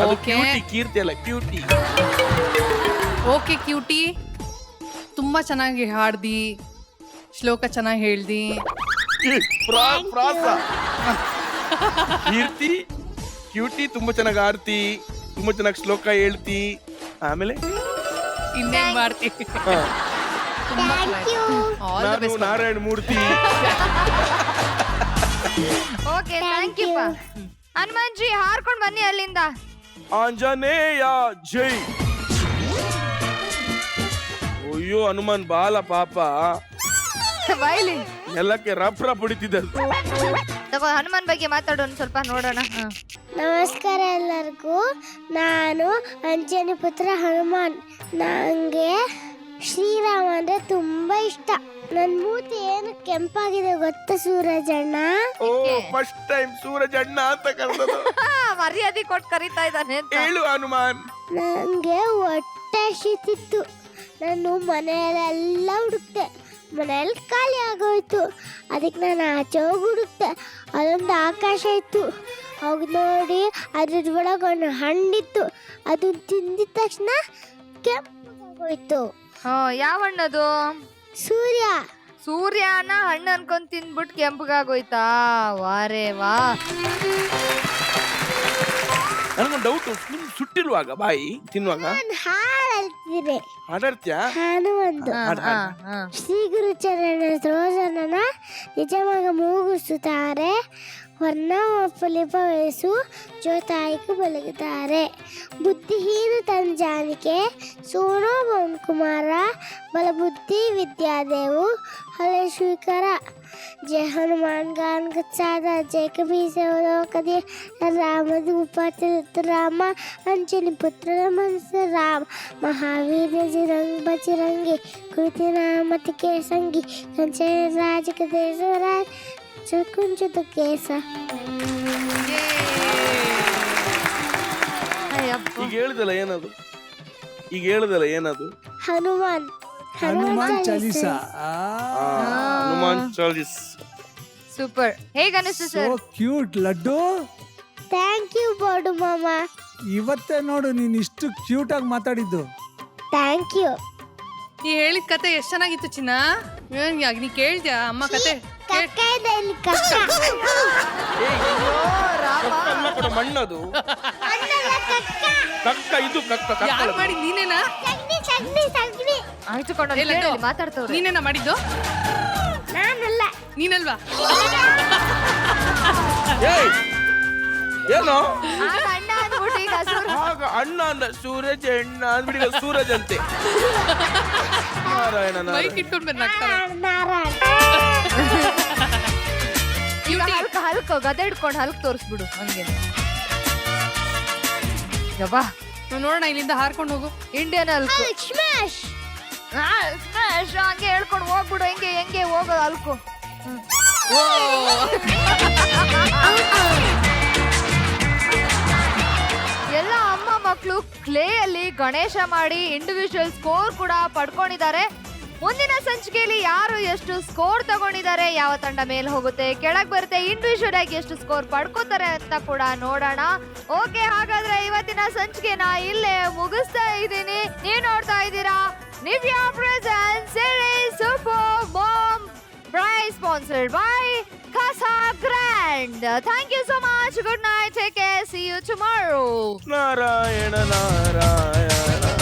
Speaker 4: ಓಕೆ.
Speaker 2: ಕೀರ್ತಿ ಅಲ್ಲ, ಕ್ಯೂಟಿ.
Speaker 4: ಓಕೆ ಕ್ಯೂಟಿ, ತುಂಬಾ ಚೆನ್ನಾಗಿ ಹಾಡ್ದಿ, ಶ್ಲೋಕ ಚೆನ್ನಾಗಿ ಹೇಳ್ದಿ.
Speaker 2: ಕೀರ್ತಿ ಕ್ಯೂಟಿ, ತುಂಬಾ ಚೆನ್ನಾಗಿ ಆಡ್ತಿ, ತುಂಬಾ ಚೆನ್ನಾಗಿ ಶ್ಲೋಕ ಹೇಳ್ತಿ. ಆಮೇಲೆ
Speaker 4: ಇನ್ನೇನ್ ಮಾಡ್ತಿ?
Speaker 2: ನಾನು Narayana Murthy.
Speaker 3: Okay, thank you. Hanuman ji ಹಾರ್ಕೊಂಡ್ ಬನ್ನಿ ಅಲ್ಲಿಂದ.
Speaker 2: ಆಂಜನೇಯ ಜೈ. ಅಯ್ಯೋ ಹನುಮಾನ್ ಬಾಲ ಪಾಪ
Speaker 3: ಬೈಲಿ
Speaker 2: ಎಲ್ಲಕ್ಕೆ ರಫ್ ಹೊಡಿತಿದ್ದ.
Speaker 3: ಹನುಮಾನ್ ಬಗ್ಗೆ ಮಾತಾಡೋಣ ಸ್ವಲ್ಪ, ನೋಡೋಣ.
Speaker 5: ನಮಸ್ಕಾರ ಎಲ್ಲರಿಗೂ. ನಾನು ಅಂಜನಿ ಪುತ್ರ ಹನುಮಾನ್. ನನಗೆ ಶ್ರೀರಾಮ ಅಂದ್ರೆ ತುಂಬಾ ಇಷ್ಟ. ನನ್ ಮೂತಿ ಏನು ಕೆಂಪಾಗಿದೆ ಗೊತ್ತಾ ಸೂರಜಣ್ಣ?
Speaker 2: ಫಸ್ಟ್ ಟೈಮ್ ಸೂರಜಣ್ಣ ಅಂತ ಕರೆದದು.
Speaker 3: ಮರ್ಯಾದೆ ಕೊಟ್ಟು ಕರೀತಾ ಇದ್ದಾನೆ.
Speaker 2: ಹೇಳು ಹನುಮಾನ್.
Speaker 5: ನಂಗೆ ಹೊಟ್ಟೆ ಹಸಿತಿತ್ತು. ನಾನು ಮನೆಯಲ್ಲೆಲ್ಲ ಹುಡುಕ್ತೆ, ಮನೇಲಿ ಖಾಲಿ ಆಗೋಯ್ತು. ಅದಕ್ಕೆ ನಾನು ಆಚೆ ಹೋಗಿ ಹುಡುಕ್ತೆ. ಅದೊಂದು ಆಕಾಶ ಇತ್ತು. ಹೋಗಿ ನೋಡಿ ಅದ್ರ ಒಳಗೆ ಒಂದು ಹಣ್ಣಿತ್ತು. ಅದನ್ನ ತಿಂದಿದ ತಕ್ಷಣ ಕೆಂಪಾಗೋಯ್ತು.
Speaker 3: ಯಾವ ಹಣ್ಣದು?
Speaker 5: ಸೂರ್ಯ.
Speaker 3: ಸೂರ್ಯನ ಹಣ್ಣು ಅನ್ಕೊಂಡ್ ತಿಂದ್ಬಿಟ್ಟು ಕೆಂಪಗಾಗೋಯ್ತಾ? ವಾರೇ ವಾ.
Speaker 2: ನನಗೊಂದು ಡೌಟ್, ಸುಟ್ಟಿರುವಾಗ ಬಾಯಿ ತಿನ್ನುವಾಗ
Speaker 5: ನಾನು ಹಾಡು ಹೇಳ್ತಿದ್ರೆ
Speaker 2: ಹಾಡಾಡ್ತೀಯಾ?
Speaker 5: ಹಾಡು ಒಂದು ಶ್ರೀ ಗುರು ಚರಣ ರೋಜನನ ನಿಜವಾಗ ಮೂಗಿಸುತ್ತಾರೆ, ವರ್ಣ ಫಲಿಪ ವಯಸ್ಸು ಜ್ಯೋತಾಯಿಕ ಬೆಳಗುತ್ತಾರೆ. ಬುದ್ಧಿಹೀನ ತಂಜಾನಿಕೆ ಸೋನೋ ಪವನ್ ಕುಮಾರ, ಬಲಬುದ್ಧಿ ವಿದ್ಯಾದೇವು ಹಳೆ ಸ್ವೀಕಾರ. जय हनुमान गान गच्छादा, जय कबीर से कदी राम दूपत रामा, अंजनी पुत्र मनस राम, महावीर जिरंग बजरंगी, कृति नामत के संगी, कंचन राज के देश राज चकुंचुत केस.
Speaker 2: ಈಗ ಹೇಳ್ದಲ್ಲ ಏನದು? ಈಗ ಹೇಳ್ದಲ್ಲ ಏನದು?
Speaker 5: ಹನುಮಾನ್.
Speaker 8: ಹನುಮಾನ್ ಚಾಲೀಸ.
Speaker 2: ಹನುಮಾನ್ ಚಾಲೀಸ್.
Speaker 3: ಸೂಪರ್. ಹೇಗ ಅನಿಸ್ತು
Speaker 8: so
Speaker 3: sir?
Speaker 8: Cute laddu.
Speaker 5: Thank you ಬೋಡು ಮಾಮ.
Speaker 8: ಇವತ್ತೇ ನೋಡು ನೀನ್ ಇಷ್ಟು ಕ್ಯೂಟ್ ಆಗಿ ಮಾತಾಡಿದ್ದು.
Speaker 5: Thank you.
Speaker 4: ನೀ ಹೇಳಿದ ಕತೆ ಎಷ್ಟ್ ಚೆನ್ನಾಗಿತ್ತು ಚಿನ್ನ. ನೀ ಕೇಳ್ದ್ಯಾ ಅಮ್ಮ ಕತೆ?
Speaker 5: ಕಕ್ಕ ಇದೆ ಇಲ್ಲಿ, ಕಕ್ಕ.
Speaker 2: ಮಣ್ಣದು ಕಕ್ಕ, ಇದು ಕಕ್ಕ.
Speaker 4: ಯಾರು ಮಾಡಿ? ನೀನೇನಾ?
Speaker 5: ಸಗಣಿ ಸಗಣಿ.
Speaker 3: ಆಯ್ತು ಕೊಂಡ ಮಾತಾಡ್ತವ್ರೆ.
Speaker 4: ನೀನೇನಾ ಮಾಡಿದ್ದು?
Speaker 5: ನಾನಲ್ಲ.
Speaker 4: ನೀನಲ್ವಾ?
Speaker 2: ಏನೋ
Speaker 3: ಅಣ್ಣ ಅಂದ್ಬಿಟ್ಟು ಈಗ
Speaker 2: ಆಗ ಅಣ್ಣ ಅಂದ ಸೂರಜ್, ಅಣ್ಣ ಅಂದ್ಬಿಟ್ಟು ಈಗ ಸೂರಜ್ ಅಂತೆ. ನಾರಾಯಣ
Speaker 4: ಬೈಕ್ ಇಟ್ಕೊಂಡ್ ಬರ್ನಾಗ್ತಾರೆ.
Speaker 5: ನಾರಾಯಣ.
Speaker 3: ಹಲ್ಕ ಗದೆ ಇಟ್ಕೊಂಡು ಹಲ್ಕ್ ತೋರಿಸ್ಬಿಡು ಹಂಗೆ. ಯಬ್ಬಾ
Speaker 4: ನೋಡೋಣ, ಇಲ್ಲಿಂದ ಹಾರ್ಕೊಂಡು ಹೋಗು.
Speaker 3: ಇಂಡಿಯನ್ ಹಲ್ಕು.
Speaker 5: ಸ್ಮ್ಯಾಶ್.
Speaker 3: ಸ್ಮ್ಯಾಶ್ ಹಂಗೆ ಹೇಳ್ಕೊಂಡು ಹೋಗ್ಬಿಡು. ಹೆಂಗೆ ಹೋಗೋದು ಹಲ್ಕು. ಎಲ್ಲ ಅಮ್ಮ ಮಕ್ಕಳು ಕ್ಲೇ ಅಲ್ಲಿ ಗಣೇಶ ಮಾಡಿ ಇಂಡಿವಿಜುವಲ್ ಸ್ಕೋರ್ ಕೂಡ ಪಡ್ಕೊಂಡಿದ್ದಾರೆ. ಮುಂದಿನ ಸಂಚಿಕೆಯಲ್ಲಿ ಯಾರು ಎಷ್ಟು ಸ್ಕೋರ್ ತಗೊಂಡಿದ್ದಾರೆ, ಯಾವ ತಂಡ ಮೇಲೆ ಹೋಗುತ್ತೆ, ಕೆಳಗೆ ಬರುತ್ತೆ, ಇಂಡಿವಿಜುವಲ್ ಆಗಿ ಎಷ್ಟು ಸ್ಕೋರ್ ಪಡ್ಕೋತಾರೆ ಅಂತ ಕೂಡ ನೋಡೋಣ. ಓಕೆ, ಹಾಗಾದ್ರೆ ಇವತ್ತಿನ ಸಂಚಿಕೆನ ಇಲ್ಲೇ ಮುಗಿಸ್ತಾ ಇದ್ದೀನಿ. ನೀವು ನೋಡ್ತಾ ಇದ್ದೀರಾ Nivea present series super mom prize sponsored by Casa Grand. Thank you so much. Good night. Take care. See you tomorrow.
Speaker 2: Narayana Narayana.